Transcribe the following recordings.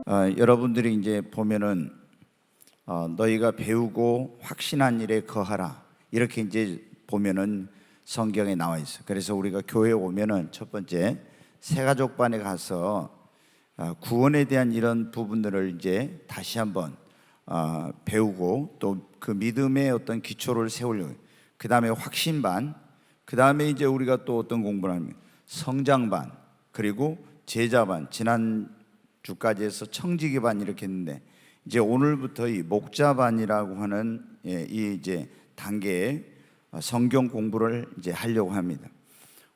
여러분들이 이제 보면은 너희가 배우고 확신한 일에 거하라 이렇게 이제 보면은 성경에 나와 있어. 그래서 우리가 교회에 오면은 첫 번째 새가족반에 가서 구원에 대한 이런 부분들을 이제 다시 한번 배우고 또 그 믿음의 어떤 기초를 세우려고. 그 다음에 확신반, 그 다음에 이제 우리가 또 어떤 공부를 하면 성장반, 그리고 제자반, 지난 주까지 해서 청지기반 이렇게 했는데 이제 오늘부터 이 목자반이라고 하는 이 이제 단계의 성경 공부를 이제 하려고 합니다.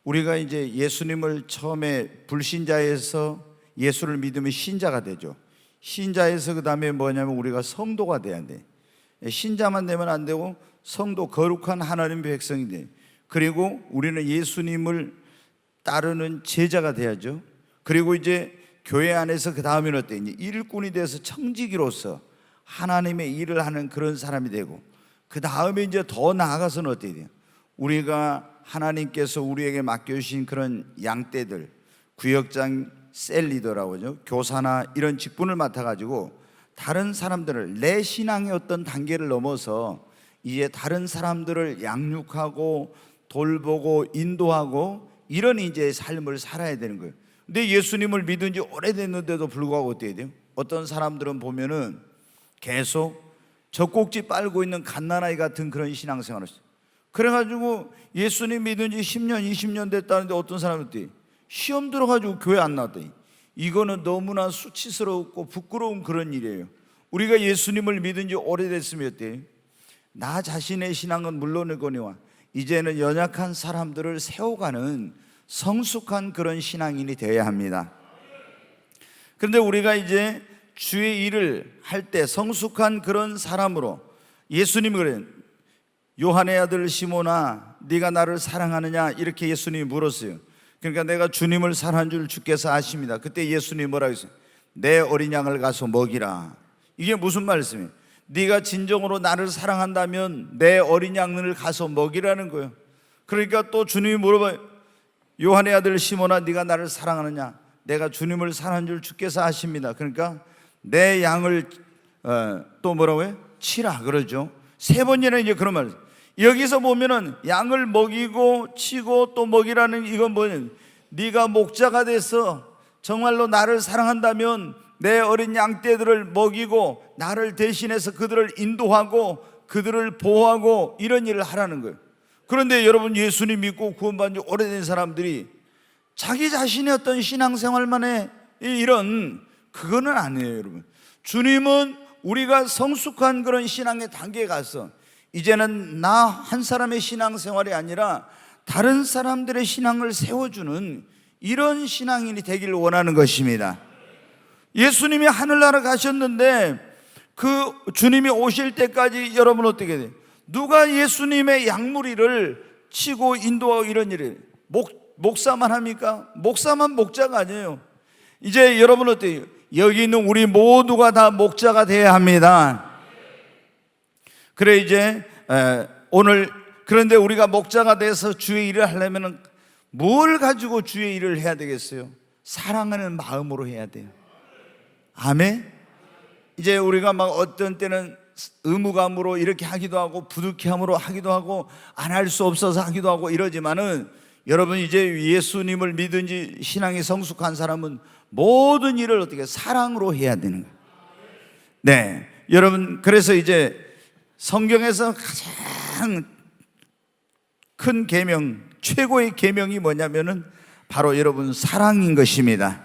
우리가 이제 예수님을 처음에 불신자에서 예수를 믿으면 신자가 되죠. 신자에서 그 다음에 뭐냐면 우리가 성도가 돼야 돼. 신자만 되면 안 되고 성도, 거룩한 하나님 백성이 돼. 그리고 우리는 예수님을 따르는 제자가 돼야죠. 그리고 이제 교회 안에서 그 다음에는 어때? 이제 일꾼이 돼서 청지기로서 하나님의 일을 하는 그런 사람이 되고, 그 다음에 이제 더 나아가서는 어떻게 돼요? 우리가 하나님께서 우리에게 맡겨주신 그런 양떼들, 구역장 셀리더라고 하죠. 교사나 이런 직분을 맡아가지고 다른 사람들을, 내 신앙의 어떤 단계를 넘어서 이제 다른 사람들을 양육하고 돌보고 인도하고 이런 이제 삶을 살아야 되는 거예요. 근데 예수님을 믿은 지 오래됐는데도 불구하고 어떻게 돼요? 어떤 사람들은 보면은 계속 젖꼭지 빨고 있는 갓난아이 같은 그런 신앙생활을 했어요. 그래가지고 예수님 믿은 지 10년, 20년 됐다는데 어떤 사람은 어때요? 시험 들어가지고 교회 안 나왔더니 이거는 너무나 수치스럽고 부끄러운 그런 일이에요. 우리가 예수님을 믿은 지 오래됐으면 어때요? 나 자신의 신앙은 물론이거니와 이제는 연약한 사람들을 세워가는 성숙한 그런 신앙인이 되어야 합니다. 그런데 우리가 이제 주의 일을 할 때 성숙한 그런 사람으로, 예수님이 그래요. 요한의 아들 시몬아, 네가 나를 사랑하느냐 이렇게 예수님이 물었어요. 그러니까 내가 주님을 사랑한 줄 주께서 아십니다. 그때 예수님이 뭐라고 했어요? 내 어린 양을 가서 먹이라. 이게 무슨 말씀이에요? 네가 진정으로 나를 사랑한다면 내 어린 양을 가서 먹이라는 거예요. 그러니까 또 주님이 물어봐요. 요한의 아들 시몬아, 네가 나를 사랑하느냐? 내가 주님을 사랑한 줄 주께서 아십니다. 그러니까 내 양을 또 뭐라고 해요? 치라 그러죠. 세 번이나 이제 그런 말이에요. 여기서 보면은 양을 먹이고 치고 또 먹이라는, 이건 뭐냐면 네가 목자가 돼서 정말로 나를 사랑한다면 내 어린 양떼들을 먹이고 나를 대신해서 그들을 인도하고 그들을 보호하고 이런 일을 하라는 거예요. 그런데 여러분, 예수님 믿고 구원받은 지 오래된 사람들이 자기 자신의 어떤 신앙생활만의 이런, 그거는 아니에요. 여러분, 주님은 우리가 성숙한 그런 신앙의 단계에 가서 이제는 나 한 사람의 신앙생활이 아니라 다른 사람들의 신앙을 세워주는 이런 신앙인이 되기를 원하는 것입니다. 예수님이 하늘나라 가셨는데 그 주님이 오실 때까지 여러분 어떻게 돼요? 누가 예수님의 양무리를 치고 인도하고 이런 일을 목사만 합니까? 목사만 목자가 아니에요. 이제 여러분 어때요? 여기 있는 우리 모두가 다 목자가 되어야 합니다. 그래 이제 오늘, 그런데 우리가 목자가 돼서 주의 일을 하려면 뭘 가지고 주의 일을 해야 되겠어요? 사랑하는 마음으로 해야 돼요. 아멘. 이제 우리가 막 어떤 때는 의무감으로 이렇게 하기도 하고 부득이함으로 하기도 하고 안 할 수 없어서 하기도 하고 이러지만은, 여러분 이제 예수님을 믿은 지 신앙이 성숙한 사람은 모든 일을 어떻게 사랑으로 해야 되는 거예요. 네, 여러분, 그래서 이제 성경에서 가장 큰 계명, 최고의 계명이 뭐냐면은 바로 여러분 사랑인 것입니다.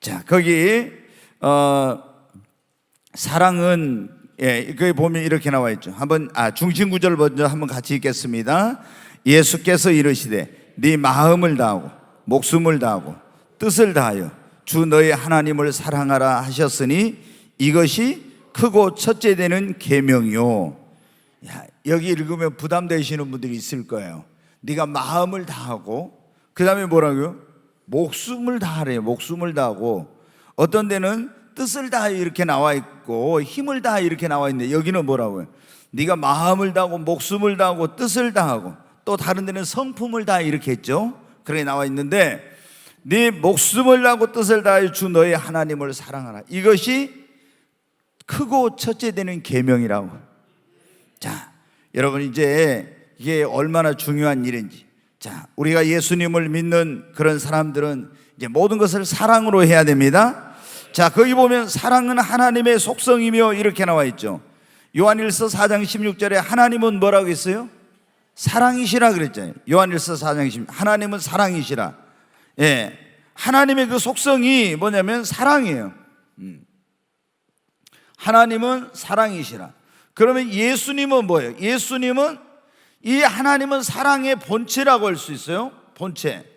자, 거기 사랑은 거기 보면 이렇게 나와 있죠. 한번 중심 구절 먼저 한번 같이 읽겠습니다. 예수께서 이르시되 네 마음을 다하고 목숨을 다하고 뜻을 다하여 주 너의 하나님을 사랑하라 하셨으니 이것이 크고 첫째 되는 계명이요. 여기 읽으면 부담되시는 분들이 있을 거예요. 네가 마음을 다하고, 그 다음에 뭐라고요? 목숨을 다하래요. 목숨을 다하고, 어떤 데는 뜻을 다하여 이렇게 나와 있고 힘을 다하여 이렇게 나와 있는데 여기는 뭐라고요? 네가 마음을 다하고 목숨을 다하고 뜻을 다하고, 또 다른 데는 성품을 다하여 이렇게 했죠. 그렇게 나와 있는데, 네 목숨을 다하고 뜻을 다하여 주 너의 하나님을 사랑하라. 이것이 크고 첫째 되는 계명이라고. 자, 여러분 이제 이게 얼마나 중요한 일인지. 자, 우리가 예수님을 믿는 그런 사람들은 이제 모든 것을 사랑으로 해야 됩니다. 자, 거기 보면 사랑은 하나님의 속성이며 이렇게 나와 있죠. 요한일서 4장 16절에 하나님은 뭐라고 했어요? 사랑이시라 그랬잖아요. 요한일서 4장 16절 하나님은 사랑이시라. 예, 하나님의 그 속성이 뭐냐면 사랑이에요. 하나님은 사랑이시라. 그러면 예수님은 뭐예요? 예수님은 이 하나님은 사랑의 본체라고 할 수 있어요. 본체.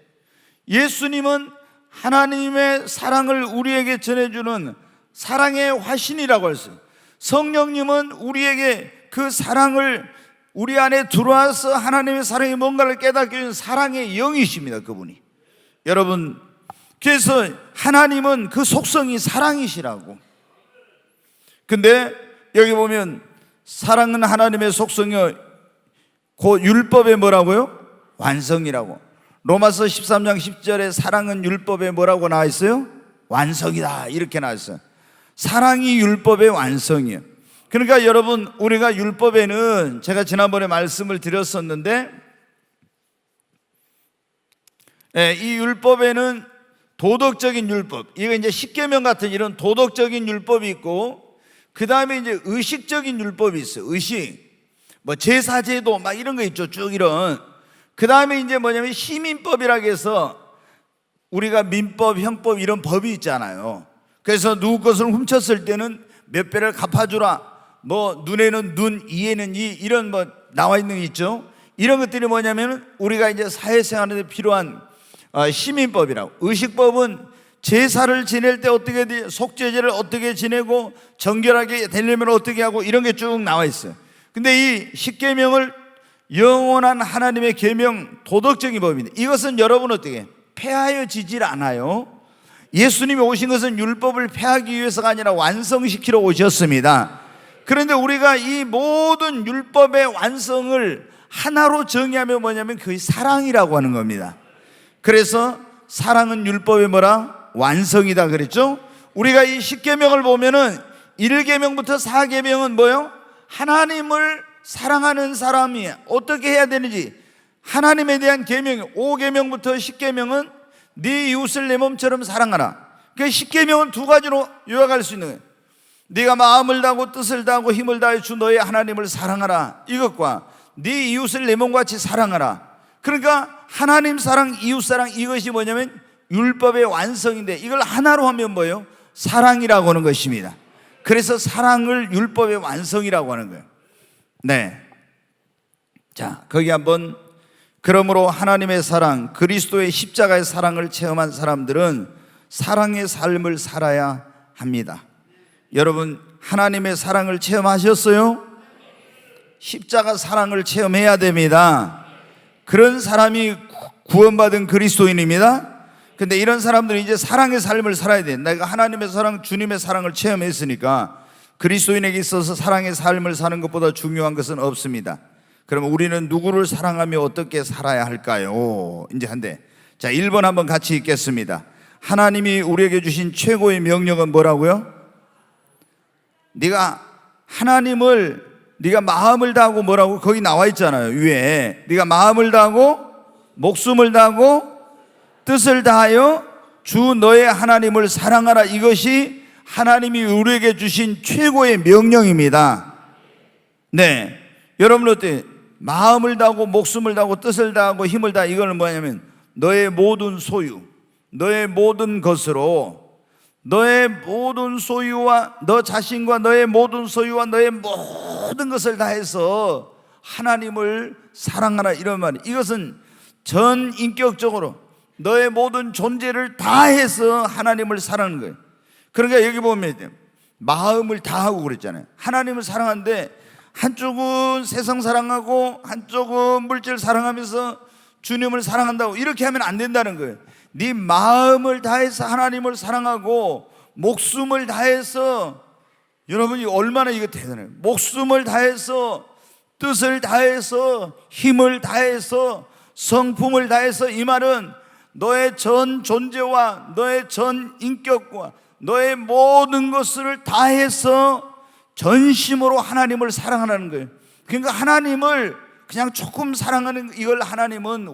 예수님은 하나님의 사랑을 우리에게 전해주는 사랑의 화신이라고 할 수 있어요. 성령님은 우리에게 그 사랑을 우리 안에 들어와서 하나님의 사랑이 뭔가를 깨닫게 해주는 사랑의 영이십니다. 그분이. 여러분, 그래서 하나님은 그 속성이 사랑이시라고. 근데 여기 보면 사랑은 하나님의 속성이요 그 율법의 뭐라고요? 완성이라고. 로마서 13장 10절에 사랑은 율법에 뭐라고 나와 있어요? 완성이다 이렇게 나와 있어요. 사랑이 율법의 완성이에요. 그러니까 여러분, 우리가 율법에는 제가 지난번에 말씀을 드렸었는데 이 율법에는 도덕적인 율법, 이거 이제 십계명 같은 이런 도덕적인 율법이 있고, 그 다음에 이제 의식적인 율법이 있어요. 의식, 뭐 제사제도 막 이런 거 있죠. 쭉 이런. 그 다음에 이제 뭐냐면 시민법이라고 해서 우리가 민법, 형법 이런 법이 있잖아요. 그래서 누구 것을 훔쳤을 때는 몇 배를 갚아주라. 뭐 눈에는 눈, 이에는 이, 이런 뭐 나와 있는 게 있죠. 이런 것들이 뭐냐면 우리가 이제 사회생활에 필요한 시민법이라고. 의식법은 제사를 지낼 때 어떻게, 속죄제를 어떻게 지내고 정결하게 되려면 어떻게 하고 이런 게 쭉 나와 있어요. 근데 이 십계명을 영원한 하나님의 계명, 도덕적인 법입니다. 이것은 여러분 어떻게 폐하여지질 않아요. 예수님이 오신 것은 율법을 폐하기 위해서가 아니라 완성시키러 오셨습니다. 그런데 우리가 이 모든 율법의 완성을 하나로 정의하면 뭐냐면 그게 사랑이라고 하는 겁니다. 그래서 사랑은 율법의 뭐라? 완성이다 그랬죠? 우리가 이 십계명을 보면은 1계명부터 4계명은 뭐예요? 하나님을 사랑하는 사람이 어떻게 해야 되는지 하나님에 대한 계명. 5계명부터 10계명은 네 이웃을 내 몸처럼 사랑하라. 그 10계명은 두 가지로 요약할 수 있는 거예요. 네가 마음을 다하고 뜻을 다하고 힘을 다해 주 너의 하나님을 사랑하라, 이것과 네 이웃을 내 몸같이 사랑하라. 그러니까 하나님 사랑, 이웃 사랑, 이것이 뭐냐면 율법의 완성인데 이걸 하나로 하면 뭐예요? 사랑이라고 하는 것입니다. 그래서 사랑을 율법의 완성이라고 하는 거예요. 네. 자, 거기 한번, 그러므로 하나님의 사랑, 그리스도의 십자가의 사랑을 체험한 사람들은 사랑의 삶을 살아야 합니다. 여러분, 하나님의 사랑을 체험하셨어요? 십자가 사랑을 체험해야 됩니다. 그런 사람이 구원받은 그리스도인입니다. 근데 이런 사람들은 이제 사랑의 삶을 살아야 돼. 내가 하나님의 사랑, 주님의 사랑을 체험했으니까 그리스도인에게 있어서 사랑의 삶을 사는 것보다 중요한 것은 없습니다. 그러면 우리는 누구를 사랑하며 어떻게 살아야 할까요? 이제 한데, 자, 1번 한번 같이 읽겠습니다. 하나님이 우리에게 주신 최고의 명령은 뭐라고요? 네가 하나님을, 네가 마음을 다하고 뭐라고 거기 나와 있잖아요. 위에 네가 마음을 다하고 목숨을 다하고 뜻을 다하여 주 너의 하나님을 사랑하라. 이것이 하나님이 우리에게 주신 최고의 명령입니다. 네, 여러분 어때요? 마음을 다하고 목숨을 다하고 뜻을 다하고 힘을 다하, 이거는 뭐냐면 너의 모든 소유, 너의 모든 것으로, 너의 모든 소유와 너 자신과 너의 모든 소유와 너의 모든 것을 다해서 하나님을 사랑하라, 이런 말이. 이것은 전 인격적으로 너의 모든 존재를 다해서 하나님을 사랑하는 거예요. 그러니까 여기 보면 마음을 다하고 그랬잖아요. 하나님을 사랑하는데 한쪽은 세상 사랑하고 한쪽은 물질 사랑하면서 주님을 사랑한다고, 이렇게 하면 안 된다는 거예요. 네 마음을 다해서 하나님을 사랑하고 목숨을 다해서, 여러분이 얼마나 이거 대단해요. 목숨을 다해서, 뜻을 다해서, 힘을 다해서, 성품을 다해서, 이 말은 너의 전 존재와 너의 전 인격과 너의 모든 것을 다해서 전심으로 하나님을 사랑하는 거예요. 그러니까 하나님을 그냥 조금 사랑하는 이걸 하나님은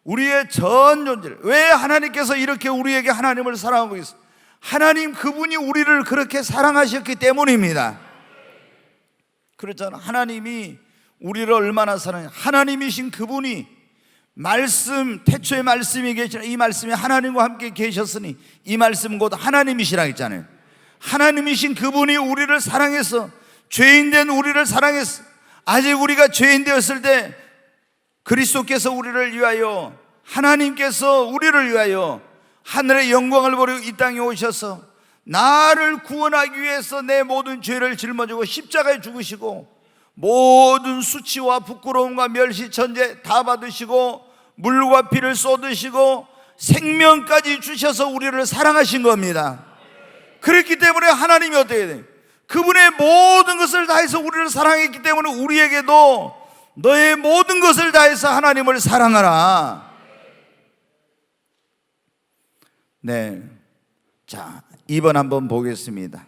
우리의 전 존재를. 왜 하나님께서 이렇게 우리에게 하나님을 사랑하고 있어요? 하나님 그분이 우리를 그렇게 사랑하셨기 때문입니다. 그렇잖아. 하나님이 우리를 얼마나 사랑해요. 하나님이신 그분이 말씀, 태초에 말씀이 계시나 이 말씀이 하나님과 함께 계셨으니 이 말씀은 곧 하나님이시라 했잖아요. 하나님이신 그분이 우리를 사랑해서, 죄인된 우리를 사랑해서, 아직 우리가 죄인 되었을 때 그리스도께서 우리를 위하여, 하나님께서 우리를 위하여 하늘의 영광을 버리고 이 땅에 오셔서 나를 구원하기 위해서 내 모든 죄를 짊어지고 십자가에 죽으시고 모든 수치와 부끄러움과 멸시 천재 다 받으시고 물과 피를 쏟으시고 생명까지 주셔서 우리를 사랑하신 겁니다. 그렇기 때문에 하나님이 어떻게 돼요? 그분의 모든 것을 다해서 우리를 사랑했기 때문에 우리에게도 너의 모든 것을 다해서 하나님을 사랑하라. 네, 자 2번 한번 보겠습니다.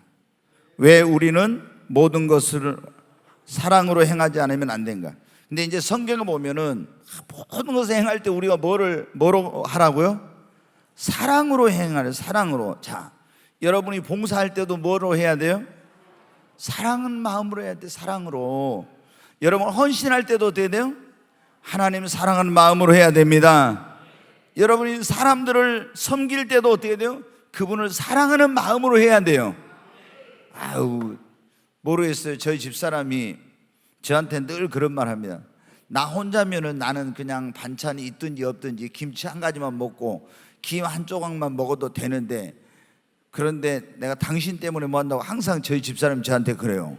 왜 우리는 모든 것을 사랑으로 행하지 않으면 안 된가? 근데 이제 성경을 보면은 모든 것을 행할 때 우리가 뭐로 하라고요? 사랑으로 행하래. 사랑으로. 자, 여러분이 봉사할 때도 뭐로 해야 돼요? 사랑은 마음으로 해야 돼. 사랑으로. 여러분 헌신할 때도 어떻게 돼요? 하나님 사랑하는 마음으로 해야 됩니다. 여러분이 사람들을 섬길 때도 어떻게 돼요? 그분을 사랑하는 마음으로 해야 돼요. 아유, 모르겠어요. 저희 집사람이 저한테 늘 그런 말 합니다. 나 혼자면은 나는 그냥 반찬이 있든지 없든지 김치 한 가지만 먹고 김 한 조각만 먹어도 되는데, 그런데 내가 당신 때문에 뭐 한다고 항상 저희 집사람이 저한테 그래요.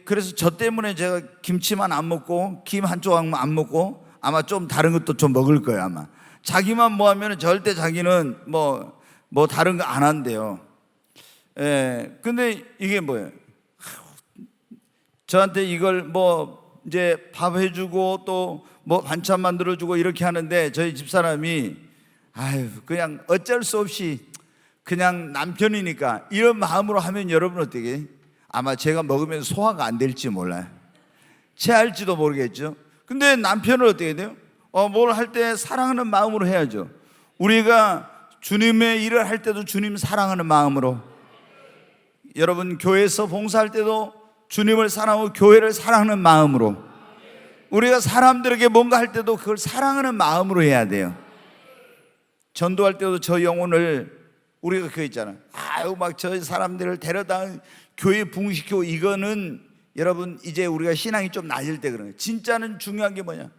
그래서 저 때문에 제가 김치만 안 먹고 김 한 조각만 안 먹고 아마 좀 다른 것도 좀 먹을 거예요. 아마 자기만 뭐 하면 절대 자기는 뭐 다른 거 안 한대요. 근데 이게 뭐예요? 저한테 이걸 뭐 이제 밥 해주고 또 뭐 반찬 만들어주고 이렇게 하는데 저희 집사람이 그냥 어쩔 수 없이 그냥 남편이니까 이런 마음으로 하면 여러분 어떻게 해요? 아마 제가 먹으면 소화가 안 될지 몰라요. 체할지도 모르겠죠. 근데 남편은 어떻게 돼요? 뭘 할 때 사랑하는 마음으로 해야죠. 우리가 주님의 일을 할 때도 주님 사랑하는 마음으로, 여러분 교회에서 봉사할 때도 주님을 사랑하고 교회를 사랑하는 마음으로, 우리가 사람들에게 뭔가 할 때도 그걸 사랑하는 마음으로 해야 돼요. 전도할 때도 저 영혼을 우리가 그 있잖아요. 막 저 사람들을 데려다 교회 부흥시키고, 이거는 여러분 이제 우리가 신앙이 좀 낮을 때 그런 거예요. 진짜는 중요한 게 뭐냐?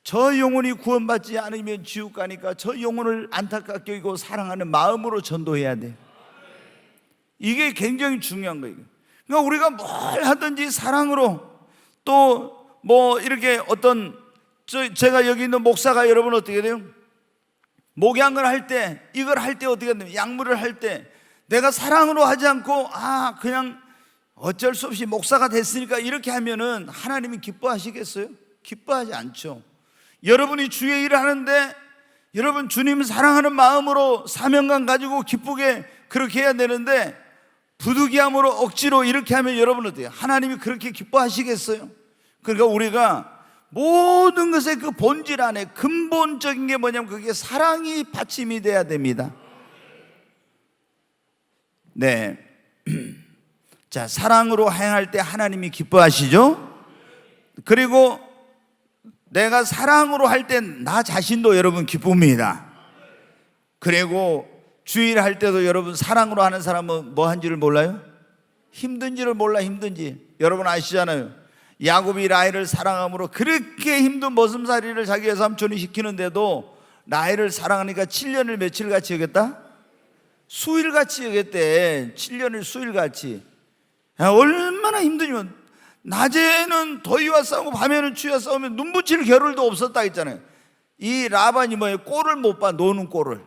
저 영혼이 구원받지 않으면 지옥 가니까 저 영혼을 안타깝게 여기고 사랑하는 마음으로 전도해야 돼. 이게 굉장히 중요한 거예요. 그러니까 우리가 뭘 하든지 사랑으로, 또 뭐 이렇게 제가 여기 있는 목사가 여러분 어떻게 돼요? 목양을 할 때, 이걸 할 때 어떻게 돼요? 약물을 할 때 내가 사랑으로 하지 않고 그냥 어쩔 수 없이 목사가 됐으니까 이렇게 하면은 하나님이 기뻐하시겠어요? 기뻐하지 않죠. 여러분이 주의 일을 하는데 여러분 주님 사랑하는 마음으로 사명감 가지고 기쁘게 그렇게 해야 되는데, 부득이함으로 억지로 이렇게 하면 여러분 어때요? 하나님이 그렇게 기뻐하시겠어요? 그러니까 우리가 모든 것의 그 본질 안에 근본적인 게 뭐냐면 그게 사랑이 받침이 돼야 됩니다. 네. 자, 사랑으로 행할 때 하나님이 기뻐하시죠? 그리고 내가 사랑으로 할 때 나 자신도 여러분 기쁩니다. 그리고 주일 할 때도 여러분 사랑으로 하는 사람은 뭐 한지를 몰라요? 힘든지를 몰라. 힘든지 여러분 아시잖아요. 야곱이 라헬을 사랑함으로 그렇게 힘든 머슴살이를 자기 외삼촌이 시키는데도 라헬을 사랑하니까 7년을 며칠같이 여겼다? 수일같이 여겼대. 7년을 수일같이. 얼마나 힘드냐면 낮에는 더위와 싸우고 밤에는 추위와 싸우면 눈 붙일 겨를도 없었다 했잖아요. 이 라반이 뭐예요? 꼴을 못 봐. 노는 꼴을.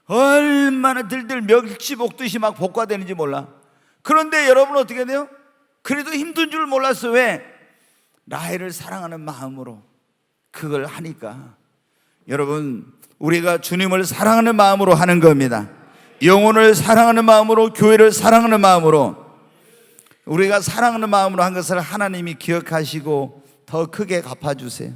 얼마나 들들 멸치 볶듯이 막 볶아대는지 몰라. 그런데 여러분 어떻게 돼요? 그래도 힘든 줄 몰랐어. 왜? 라헬을 사랑하는 마음으로 그걸 하니까. 여러분, 우리가 주님을 사랑하는 마음으로 하는 겁니다. 영혼을 사랑하는 마음으로, 교회를 사랑하는 마음으로, 우리가 사랑하는 마음으로 한 것을 하나님이 기억하시고 더 크게 갚아주세요.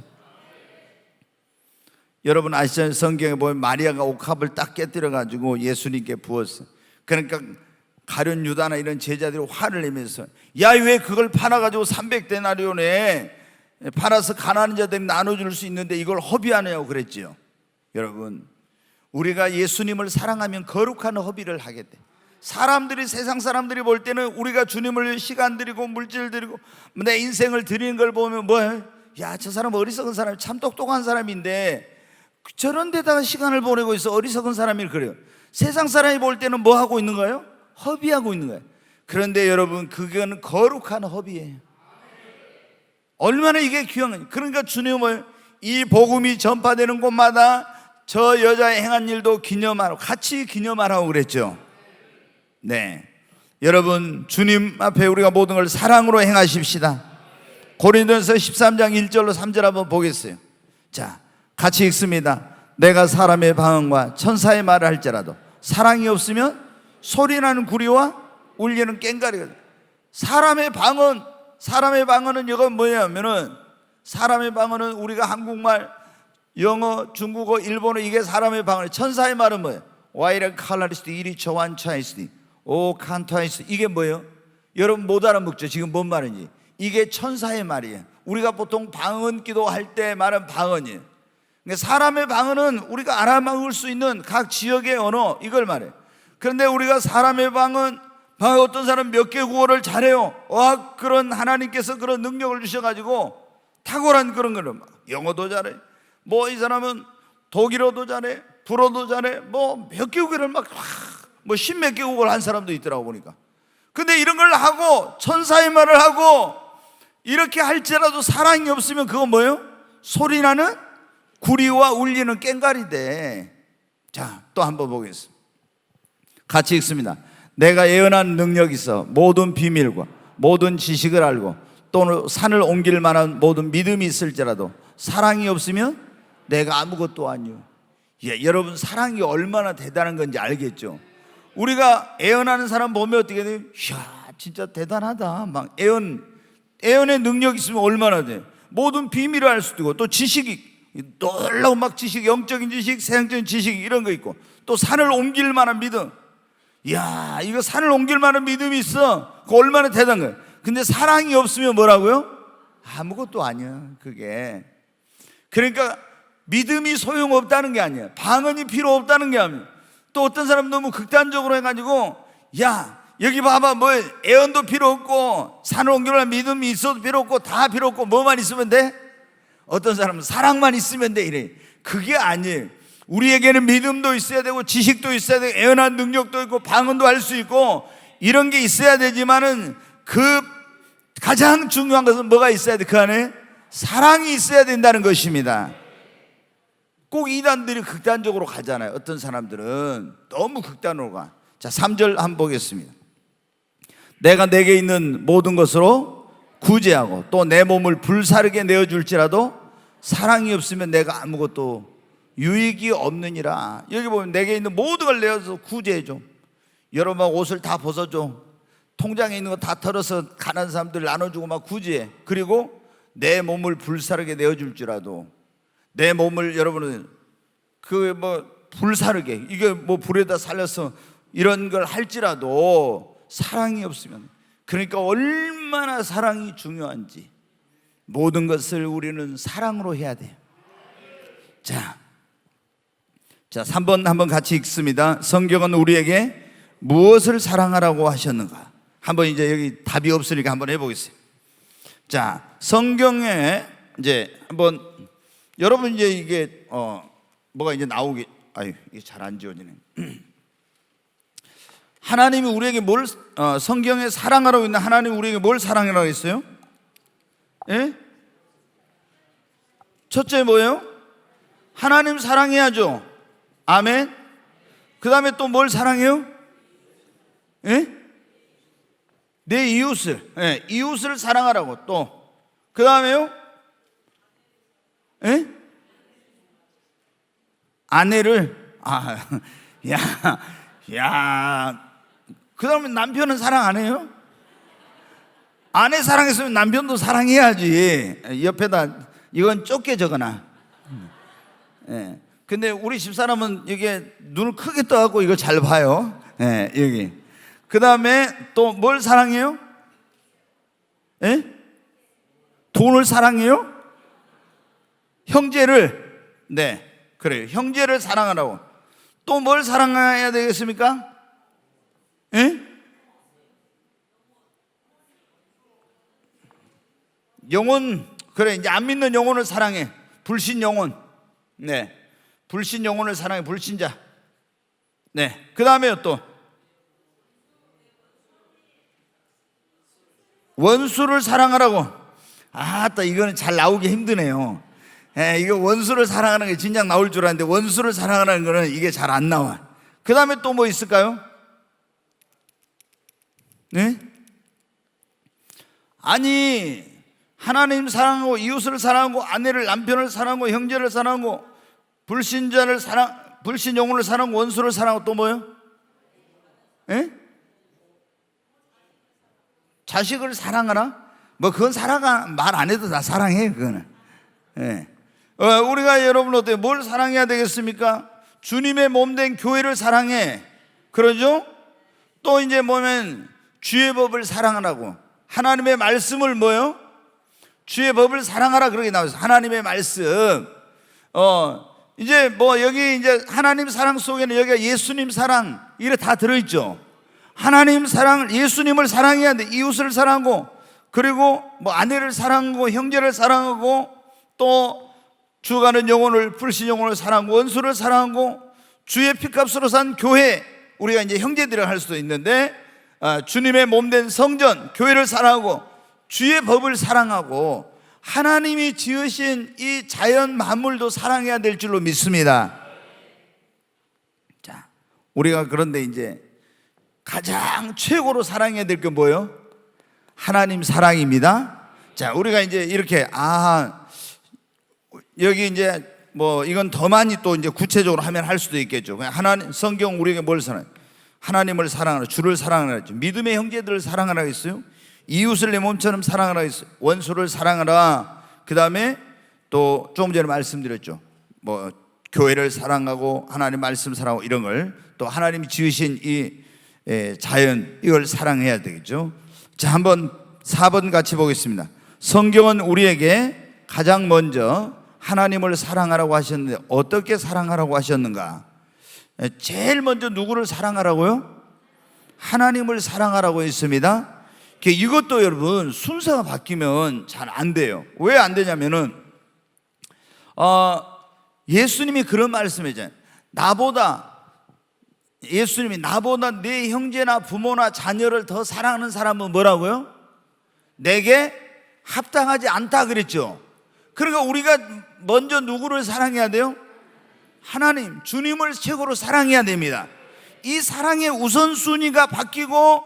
여러분 아시잖아요. 성경에 보면 마리아가 옥합을 딱 깨뜨려 가지고 예수님께 부었어요. 그러니까 가룟 유다나 이런 제자들이 화를 내면서, 야, 왜 그걸 팔아가지고 300데나리온에 팔아서 가난한 자들이 나눠줄 수 있는데 이걸 허비하냐고 그랬지요. 여러분, 우리가 예수님을 사랑하면 거룩한 허비를 하게 돼. 사람들이, 세상 사람들이 볼 때는 우리가 주님을 시간 드리고 물질 드리고 내 인생을 드리는 걸 보면 뭐예요? 야, 저 사람 어리석은 사람이, 참 똑똑한 사람인데 저런 데다가 시간을 보내고 있어. 어리석은 사람이 그래요. 세상 사람이 볼 때는 뭐 하고 있는 거예요? 허비하고 있는 거예요. 그런데 여러분, 그건 거룩한 허비예요. 얼마나 이게 귀한 거예요. 그러니까 주님은 이 복음이 전파되는 곳마다 저 여자의 행한 일도 기념하라고, 같이 기념하라고 그랬죠. 네, 여러분, 주님 앞에 우리가 모든 걸 사랑으로 행하십시다. 고린도전서 13장 1절로 3절 한번 보겠어요. 자, 같이 읽습니다. 내가 사람의 방언과 천사의 말을 할지라도 사랑이 없으면 소리나는 구리와 울리는 꽹과리가 돼. 사람의 방언은 이건 뭐냐면은, 사람의 방언은 우리가 한국말, 영어, 중국어, 일본어, 이게 사람의 방언. 천사의 말은 뭐예요? 와이라 칼라리스트 이리 저완 차이스니 오 칸타이스. 이게 뭐예요? 여러분 못 알아먹죠? 지금 뭔 말인지. 이게 천사의 말이에요. 우리가 보통 방언 기도할 때 말은 방언이에요. 그러니까 사람의 방언은 우리가 알아먹을 수 있는 각 지역의 언어, 이걸 말해요. 그런데 우리가 사람의 방언, 어떤 사람 몇 개 국어를 잘해요. 그런 하나님께서 그런 능력을 주셔가지고 탁월한 그런 거를, 영어도 잘해, 뭐 이 사람은 독일어도 잘해, 불어도 잘해, 뭐 몇 개 국어를 뭐 십몇 개 국어를 한 사람도 있더라고 보니까. 근데 이런 걸 하고 천사의 말을 하고 이렇게 할지라도 사랑이 없으면 그건 뭐예요? 소리나는 구리와 울리는 꽹과리 돼. 자, 또 한번 보겠습니다. 같이 읽습니다. 내가 예언한 능력이 있어 모든 비밀과 모든 지식을 알고 또는 산을 옮길 만한 모든 믿음이 있을지라도 사랑이 없으면 내가 아무것도 아니요. 여러분, 사랑이 얼마나 대단한 건지 알겠죠? 우리가 애언하는 사람 보면 어떻게 돼요? 이야, 진짜 대단하다. 막 애언의 능력이 있으면 얼마나 돼. 모든 비밀을 알 수도 있고, 또 지식이 놀라운 막 지식, 영적인 지식, 세상적인 지식 이런 거 있고, 또 산을 옮길 만한 믿음. 이야, 이거 산을 옮길 만한 믿음이 있어. 그거 얼마나 대단한 거야. 근데 사랑이 없으면 뭐라고요? 아무것도 아니야, 그게. 그러니까 믿음이 소용없다는 게 아니야. 방언이 필요 없다는 게 아니야. 또 어떤 사람 너무 극단적으로 해가지고, 야, 여기 봐봐, 뭐 애언도 필요 없고 산을 옮기려는 믿음이 있어도 필요 없고 다 필요 없고 뭐만 있으면 돼? 어떤 사람은 사랑만 있으면 돼, 이래. 그게 아니에요. 우리에게는 믿음도 있어야 되고 지식도 있어야 되고 애언한 능력도 있고 방언도 할 수 있고 이런 게 있어야 되지만은 그 가장 중요한 것은 뭐가 있어야 돼? 그 안에 사랑이 있어야 된다는 것입니다. 꼭 이단들이 극단적으로 가잖아요. 어떤 사람들은 너무 극단으로 가. 자, 3절 한번 보겠습니다. 내가 내게 있는 모든 것으로 구제하고 또 내 몸을 불사르게 내어줄지라도 사랑이 없으면 내가 아무것도 유익이 없느니라. 여기 보면 내게 있는 모든 걸 내어서 구제해줘. 여러분 옷을 다 벗어줘. 통장에 있는 거 다 털어서 가난한 사람들 나눠주고 막 구제해. 그리고 내 몸을 불사르게 내어줄지라도 내 몸을, 여러분은 그 뭐 불사르게, 이게 뭐 불에다 살려서 이런 걸 할지라도 사랑이 없으면, 그러니까 얼마나 사랑이 중요한지 모든 것을 우리는 사랑으로 해야 돼요. 자, 3번 한번 같이 읽습니다. 성경은 우리에게 무엇을 사랑하라고 하셨는가? 한번 이제 여기 답이 없으니까 한번 해보겠어요. 자, 성경에 이제 한번 여러분 이제 이게 뭐가 이제 나오게, 이게 잘 안 지워지네. 하나님이 우리에게 뭘 성경에 사랑하라고 있나? 하나님이 우리에게 뭘 사랑하라고 했어요? 예? 첫째 뭐예요? 하나님 사랑해야죠. 아멘. 그 다음에 또 뭘 사랑해요? 예? 내 이웃을, 예, 이웃을 사랑하라고. 또 그 다음에요? 예? 아내를 야, 그다음에 남편은 사랑 안 해요? 아내 사랑했으면 남편도 사랑해야지. 옆에다 이건 좁게 적어놔. 예. 근데 우리 집사람은 이게 눈을 크게 떠갖고 이거 잘 봐요. 예, 여기. 그 다음에 또 뭘 사랑해요? 예? 돈을 사랑해요? 형제를. 네, 그래요. 형제를 사랑하라고. 또 뭘 사랑해야 되겠습니까? 예? 영혼. 그래, 이제 안 믿는 영혼을 사랑해. 불신 영혼. 네, 불신 영혼을 사랑해. 불신자. 네, 그 다음에요. 또 원수를 사랑하라고. 또 이거는 잘 나오기 힘드네요. 예, 이거 원수를 사랑하는 게 진작 나올 줄 알았는데 원수를 사랑하는 거는 이게 잘 안 나와. 그 다음에 또 뭐 있을까요? 네? 아니, 하나님 사랑하고 이웃을 사랑하고 아내를, 남편을 사랑하고 형제를 사랑하고 불신자를 불신 영혼을 사랑하고 원수를 사랑하고 또 뭐요? 예? 자식을 사랑하라? 뭐 그건 말 안 해도 다 사랑해 그거는. 예. 우리가 여러분 어때요? 뭘 사랑해야 되겠습니까? 주님의 몸된 교회를 사랑해. 그러죠? 또 이제 뭐면 주의 법을 사랑하라고. 하나님의 말씀을 뭐요? 주의 법을 사랑하라 그렇게 나와서 하나님의 말씀. 이제 뭐 여기 이제 하나님 사랑 속에는 여기가 예수님 사랑 이래 다 들어있죠. 하나님 사랑, 예수님을 사랑해야 돼. 이웃을 사랑하고, 그리고 뭐 아내를 사랑하고 형제를 사랑하고, 또 죽어가는 영혼을, 불신 영혼을 사랑하고, 원수를 사랑하고, 주의 피값으로 산 교회, 우리가 이제 형제들을 할 수도 있는데 주님의 몸된 성전, 교회를 사랑하고 주의 법을 사랑하고 하나님이 지으신 이 자연 만물도 사랑해야 될 줄로 믿습니다. 자, 우리가 그런데 이제 가장 최고로 사랑해야 될 게 뭐예요? 하나님 사랑입니다. 자, 우리가 이제 이렇게 여기 이제 뭐 이건 더 많이 또 이제 구체적으로 하면 할 수도 있겠죠. 그냥 하나님, 성경 우리에게 뭘 사랑해? 하나님을 사랑하라, 주를 사랑하라 했죠. 믿음의 형제들을 사랑하라 했어요. 이웃을 내 몸처럼 사랑하라 했어요. 원수를 사랑하라. 그 다음에 또 조금 전에 말씀드렸죠. 뭐 교회를 사랑하고 하나님 말씀 사랑하고 이런 걸, 또 하나님이 지으신 이 자연, 이걸 사랑해야 되겠죠. 자, 한번 4번 같이 보겠습니다. 성경은 우리에게 가장 먼저 하나님을 사랑하라고 하셨는데 어떻게 사랑하라고 하셨는가? 제일 먼저 누구를 사랑하라고요? 하나님을 사랑하라고 했습니다. 이것도 여러분 순서가 바뀌면 잘 안 돼요. 왜 안 되냐면은 예수님이 그런 말씀이잖아요. 예수님이 나보다 내 형제나 부모나 자녀를 더 사랑하는 사람은 뭐라고요? 내게 합당하지 않다 그랬죠. 그러니까 우리가 먼저 누구를 사랑해야 돼요? 하나님, 주님을 최고로 사랑해야 됩니다. 이 사랑의 우선순위가 바뀌고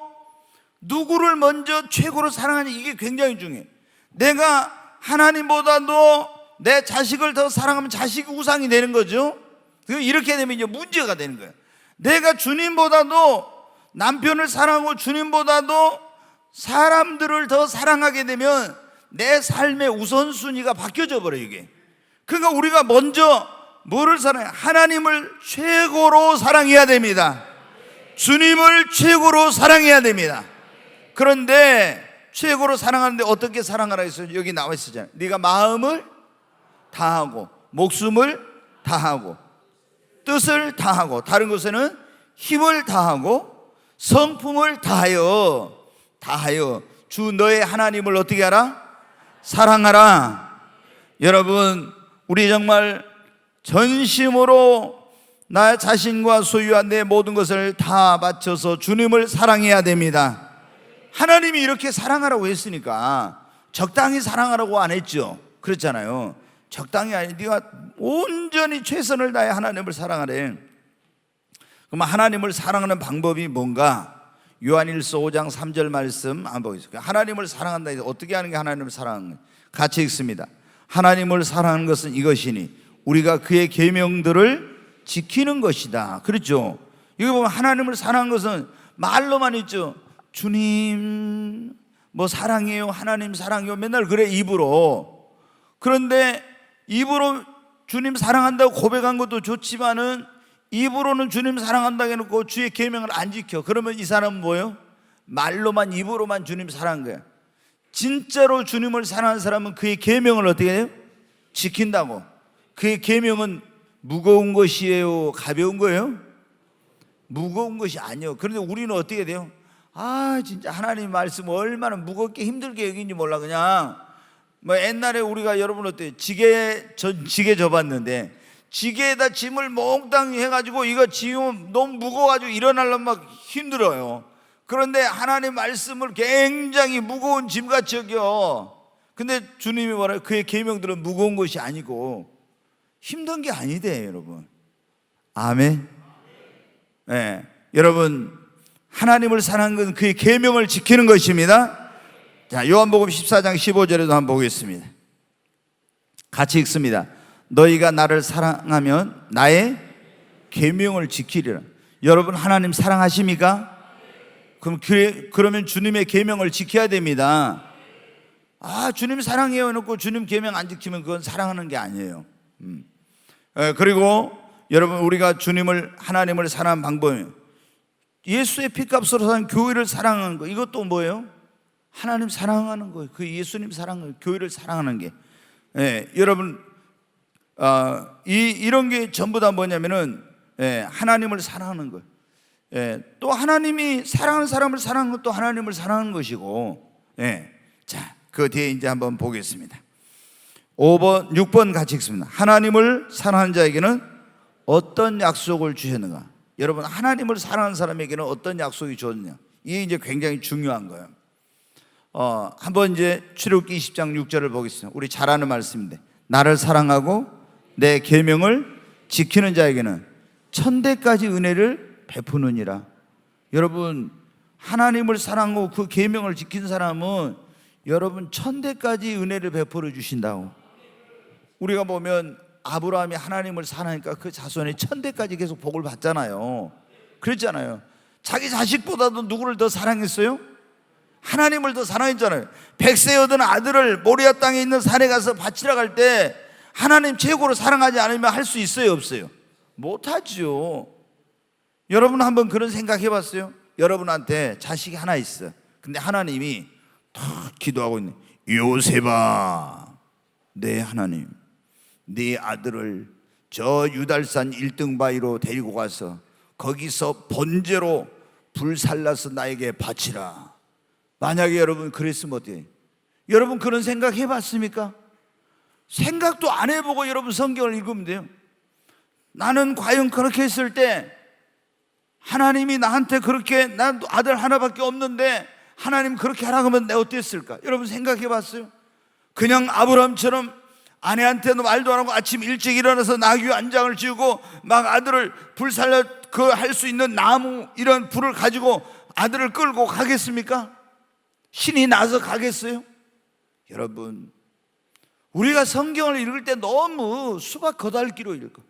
누구를 먼저 최고로 사랑하냐, 이게 굉장히 중요해요. 내가 하나님보다도 내 자식을 더 사랑하면 자식이 우상이 되는 거죠. 이렇게 되면 이제 문제가 되는 거예요. 내가 주님보다도 남편을 사랑하고 주님보다도 사람들을 더 사랑하게 되면 내 삶의 우선순위가 바뀌어져 버려요, 이게. 그러니까 우리가 먼저 뭐를 사랑해요? 하나님을 최고로 사랑해야 됩니다. 주님을 최고로 사랑해야 됩니다. 그런데 최고로 사랑하는데 어떻게 사랑하라 했어요? 여기 나와 있었잖아요. 네가 마음을 다하고 목숨을 다하고 뜻을 다하고, 다른 곳에는 힘을 다하고 성품을 다하여 주 너의 하나님을 어떻게 하라? 사랑하라. 여러분, 우리 정말 전심으로 나 자신과 소유한 내 모든 것을 다 바쳐서 주님을 사랑해야 됩니다. 하나님이 이렇게 사랑하라고 했으니까 적당히 사랑하라고 안 했죠. 그렇잖아요. 적당히 아니, 네가 온전히 최선을 다해 하나님을 사랑하래. 그럼 하나님을 사랑하는 방법이 뭔가? 요한일서 5장 3절 말씀 한번 보겠습니다. 하나님을 사랑한다. 어떻게 하는 게 하나님을 사랑하는 거예요? 같이 읽습니다. 하나님을 사랑하는 것은 이것이니 우리가 그의 계명들을 지키는 것이다. 그렇죠? 여기 보면 하나님을 사랑하는 것은 말로만 있죠. 주님 뭐 사랑해요, 하나님 사랑해요, 맨날 그래 입으로. 그런데 입으로 주님 사랑한다고 고백한 것도 좋지만은 입으로는 주님 사랑한다고 해놓고 주의 계명을 안 지켜. 그러면 이 사람은 뭐예요? 말로만, 입으로만 주님 사랑한 거야. 진짜로 주님을 사랑하는 사람은 그의 계명을 어떻게 해요? 지킨다고. 그의 계명은 무거운 것이에요, 가벼운 거예요? 무거운 것이 아니에요. 그런데 우리는 어떻게 돼요? 아 진짜 하나님 말씀 얼마나 무겁게 힘들게 여긴지 몰라. 그냥 뭐 옛날에 우리가 여러분 어때요? 지게 접었는데 지게에다 짐을 몽땅 해가지고 이거 지금 너무 무거워가지고 일어나려면 막 힘들어요. 그런데 하나님 말씀을 굉장히 무거운 짐같이 여겨. 근데 주님이 뭐라요? 그의 계명들은 무거운 것이 아니고 힘든 게 아니대, 여러분. 아멘. 네, 여러분 하나님을 사랑하는 것은 그의 계명을 지키는 것입니다. 자, 요한복음 14장 15절에도 한번 보겠습니다. 같이 읽습니다. 너희가 나를 사랑하면 나의 계명을 지키리라. 여러분 하나님 사랑하십니까? 그러면 주님의 계명을 지켜야 됩니다. 아 주님 사랑해요 해놓고 주님 계명 안 지키면 그건 사랑하는 게 아니에요. 그리고 여러분 우리가 하나님을 사랑하는 방법이에요. 예수의 피값으로 산 교회를 사랑하는 거, 이것도 뭐예요? 하나님 사랑하는 거예요. 그 예수님 사랑을, 교회를 사랑하는 게. 여러분 이런 게 전부 다 뭐냐면은 하나님을 사랑하는 거예요. 또 하나님이 사랑하는 사람을 사랑하는 것도 하나님을 사랑하는 것이고. 자, 그 뒤에 이제 한번 보겠습니다. 6번 같이 읽습니다. 하나님을 사랑하는 자에게는 어떤 약속을 주셨는가? 여러분 하나님을 사랑하는 사람에게는 어떤 약속이 주었느냐? 이게 이제 굉장히 중요한 거예요. 한번 이제 출애굽기 20장 6절을 보겠습니다. 우리 잘 아는 말씀인데, 나를 사랑하고 내 계명을 지키는 자에게는 천대까지 은혜를 베푸느니라. 여러분 하나님을 사랑하고 그 계명을 지킨 사람은 여러분 천대까지 은혜를 베풀어 주신다고. 우리가 보면 아브라함이 하나님을 사랑하니까 그 자손이 천대까지 계속 복을 받잖아요. 그랬잖아요. 자기 자식보다도 누구를 더 사랑했어요? 하나님을 더 사랑했잖아요. 100세 얻은 아들을 모리아 땅에 있는 산에 가서 바치러 갈 때 하나님 최고로 사랑하지 않으면 할 수 있어요, 없어요? 못하죠. 여러분 한번 그런 생각 해봤어요? 여러분한테 자식이 하나 있어. 근데 하나님이 탁 기도하고 있네. 요셉아, 내 하나님, 네 아들을 저 유달산 1등 바위로 데리고 가서 거기서 번제로 불살라서 나에게 바치라. 만약에 여러분 그랬으면 어때요? 여러분 그런 생각 해봤습니까? 생각도 안 해보고 여러분 성경을 읽으면 돼요. 나는 과연 그렇게 했을 때 하나님이 나한테 그렇게, 난 아들 하나밖에 없는데 하나님 그렇게 하라고 하면 내가 어땠을까? 여러분 생각해봤어요? 그냥 아브라함처럼 아내한테도 말도 안 하고 아침 일찍 일어나서 나귀 안장을 지우고 막 아들을 불살려 그 할 수 있는 나무 이런 불을 가지고 아들을 끌고 가겠습니까? 신이 나서 가겠어요? 여러분 우리가 성경을 읽을 때 너무 수박 겉핥기로 읽어.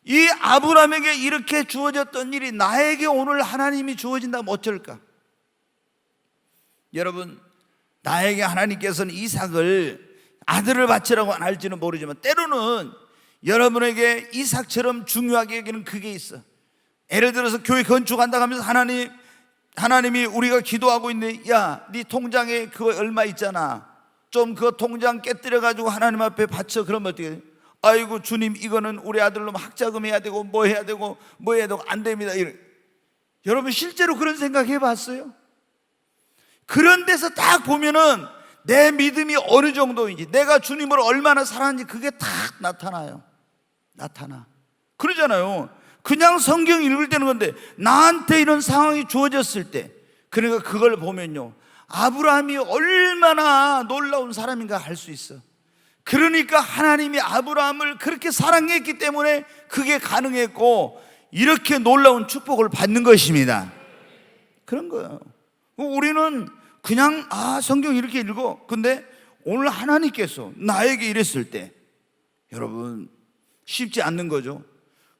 이 아브라함에게 이렇게 주어졌던 일이 나에게 오늘 하나님이 주어진다면 어쩔까? 여러분 나에게 하나님께서는 이삭을 아들을 바치라고 안 할지는 모르지만 때로는 여러분에게 이삭처럼 중요하게 여기는 그게 있어. 예를 들어서 교회 건축한다고 하면서 하나님이 우리가 기도하고 있는데, 야, 네 통장에 그거 얼마 있잖아, 좀 그 통장 깨뜨려 가지고 하나님 앞에 바쳐. 그러면 어떻게 돼? 아이고 주님, 이거는 우리 아들로 학자금 해야 되고 뭐 해야 되고 뭐 해야 되고 안 됩니다. 여러분 실제로 그런 생각 해봤어요? 그런 데서 딱 보면은 내 믿음이 어느 정도인지, 내가 주님을 얼마나 사랑하는지 그게 딱 나타나요. 나타나. 그러잖아요. 그냥 성경 읽을 때는 건데 나한테 이런 상황이 주어졌을 때, 그러니까 그걸 보면요, 아브라함이 얼마나 놀라운 사람인가 할 수 있어. 그러니까 하나님이 아브라함을 그렇게 사랑했기 때문에 그게 가능했고 이렇게 놀라운 축복을 받는 것입니다. 그런 거예요. 우리는 그냥 성경 이렇게 읽어. 근데 오늘 하나님께서 나에게 이랬을 때, 여러분 쉽지 않는 거죠.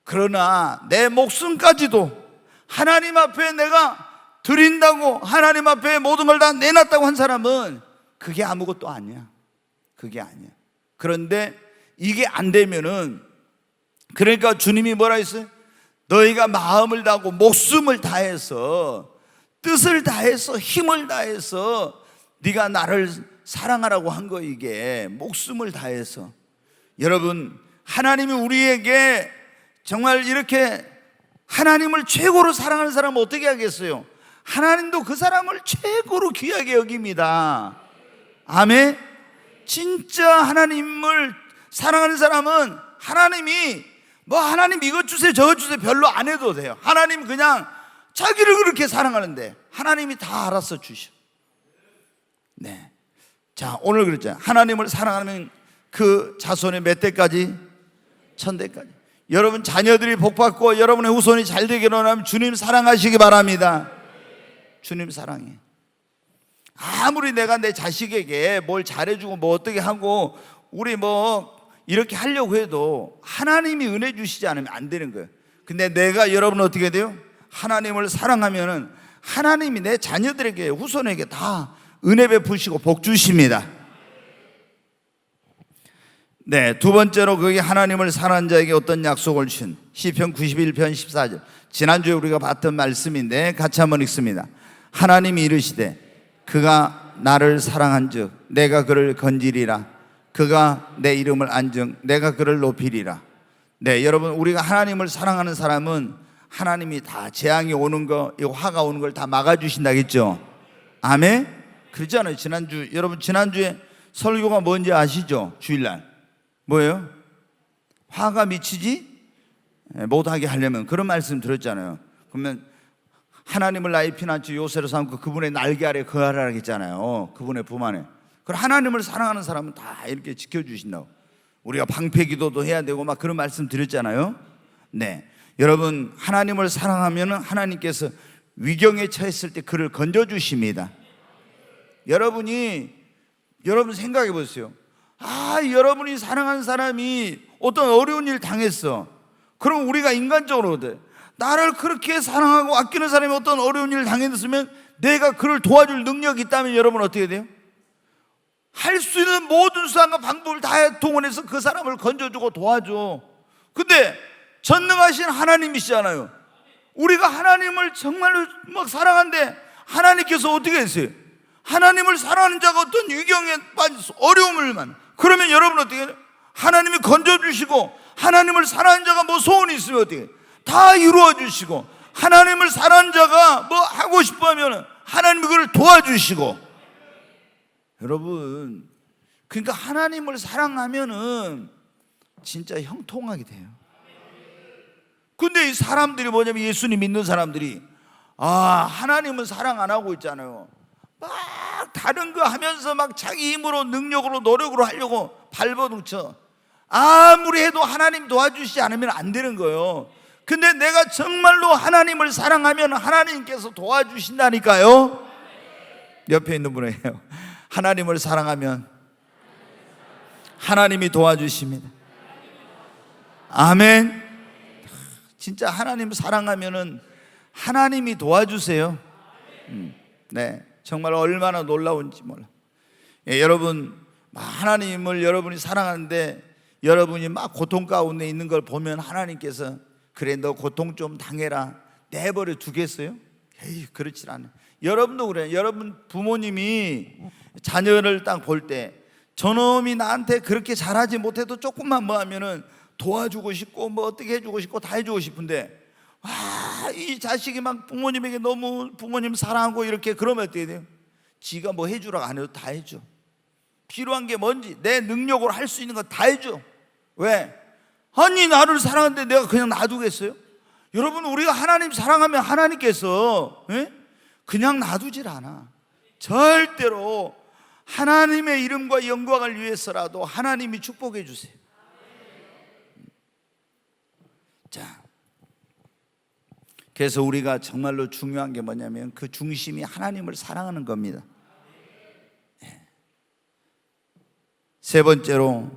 그러나 내 목숨까지도 하나님 앞에 내가 드린다고, 하나님 앞에 모든 걸 다 내놨다고 한 사람은 그게 아무것도 아니야. 그게 아니야. 그런데 이게 안 되면은, 그러니까 주님이 뭐라 했어요? 너희가 마음을 다하고 목숨을 다해서, 뜻을 다해서, 힘을 다해서 네가 나를 사랑하라고 한 거. 이게 목숨을 다해서. 여러분, 하나님이 우리에게 정말 이렇게 하나님을 최고로 사랑하는 사람은 어떻게 하겠어요? 하나님도 그 사람을 최고로 귀하게 여깁니다. 아멘. 진짜 하나님을 사랑하는 사람은 하나님이 하나님 이것 주세요 저것 주세요 별로 안 해도 돼요. 하나님 그냥 자기를 그렇게 사랑하는데 하나님이 다 알아서 주셔. 네. 자, 오늘 그랬잖아요. 하나님을 사랑하면 그 자손의 몇 대까지? 1000대까지. 여러분 자녀들이 복받고 여러분의 후손이 잘 되기를 원하면 주님 사랑하시기 바랍니다. 주님 사랑해. 아무리 내가 내 자식에게 뭘 잘해주고 어떻게 하고 우리 이렇게 하려고 해도 하나님이 은혜 주시지 않으면 안 되는 거예요. 근데 내가 여러분 어떻게 돼요? 하나님을 사랑하면은 하나님이 내 자녀들에게, 후손에게 다 은혜 베푸시고 복 주십니다. 네, 두 번째로 그게 하나님을 사랑하는 자에게 어떤 약속을 주신 시편 91편 14절. 지난주에 우리가 봤던 말씀인데 같이 한번 읽습니다. 하나님이 이르시되 그가 나를 사랑한즉 내가 그를 건지리라. 그가 내 이름을 안즉 내가 그를 높이리라. 네, 여러분 우리가 하나님을 사랑하는 사람은 하나님이 다 재앙이 오는 거, 이 화가 오는 걸 다 막아주신다겠죠. 아멘. 그렇잖아요. 여러분 지난주에 설교가 뭔지 아시죠? 주일날 뭐예요? 화가 미치지 못하게 하려면, 그런 말씀 들었잖아요. 그러면 하나님을 나의 피난처 요새로 삼고 그분의 날개 아래 거하라 했잖아요. 그분의 품 안에. 그럼 하나님을 사랑하는 사람은 다 이렇게 지켜주신다고. 우리가 방패기도도 해야 되고 그런 말씀 드렸잖아요. 네, 여러분 하나님을 사랑하면 하나님께서 위경에 처했을 때 그를 건져주십니다. 여러분 생각해 보세요. 여러분이 사랑하는 사람이 어떤 어려운 일 당했어. 그럼 우리가 인간적으로 나를 그렇게 사랑하고 아끼는 사람이 어떤 어려운 일을 당했으면 내가 그를 도와줄 능력이 있다면 여러분 어떻게 돼요? 할 수 있는 모든 수단과 방법을 다 동원해서 그 사람을 건져주고 도와줘. 근데 전능하신 하나님이시잖아요. 우리가 하나님을 정말로 사랑하는데 하나님께서 어떻게 했어요? 하나님을 사랑하는 자가 어떤 위경에 빠져서 어려움을 만나. 그러면 여러분 어떻게 해요? 하나님이 건져주시고, 하나님을 사랑하는 자가 소원이 있으면 어떻게 해요? 다 이루어 주시고, 하나님을 사랑하는 자가 하고 싶어 하면 하나님이 그걸 도와주시고. 여러분, 그러니까 하나님을 사랑하면은 진짜 형통하게 돼요. 근데 이 사람들이 뭐냐면, 예수님 믿는 사람들이 하나님은 사랑 안 하고 있잖아요. 다른 거 하면서 자기 힘으로, 능력으로, 노력으로 하려고 발버둥쳐. 아무리 해도 하나님 도와주시지 않으면 안 되는 거예요. 근데 내가 정말로 하나님을 사랑하면 하나님께서 도와주신다니까요. 옆에 있는 분이에요. 하나님을 사랑하면 하나님이 도와주십니다. 아멘. 진짜 하나님 사랑하면은 하나님이 도와주세요. 네, 정말 얼마나 놀라운지 몰라. 여러분, 하나님을 여러분이 사랑하는데 여러분이 고통 가운데 있는 걸 보면 하나님께서 그래 너 고통 좀 당해라 내버려 두겠어요? 에이, 그렇지 않아요. 여러분도 그래요. 여러분 부모님이 자녀를 딱 볼 때 저놈이 나한테 그렇게 잘하지 못해도 조금만 하면은 도와주고 싶고 어떻게 해주고 싶고 다 해주고 싶은데, 이 자식이 부모님에게 너무 부모님 사랑하고 이렇게 그러면 어떻게 돼요? 지가 해주라고 안 해도 다 해줘. 필요한 게 뭔지 내 능력으로 할 수 있는 거 다 해줘. 왜? 아니 나를 사랑하는데 내가 그냥 놔두겠어요? 여러분, 우리가 하나님 사랑하면 하나님께서 그냥 놔두질 않아. 절대로 하나님의 이름과 영광을 위해서라도 하나님이 축복해 주세요. 자, 그래서 우리가 정말로 중요한 게 뭐냐면 그 중심이 하나님을 사랑하는 겁니다. 세 번째로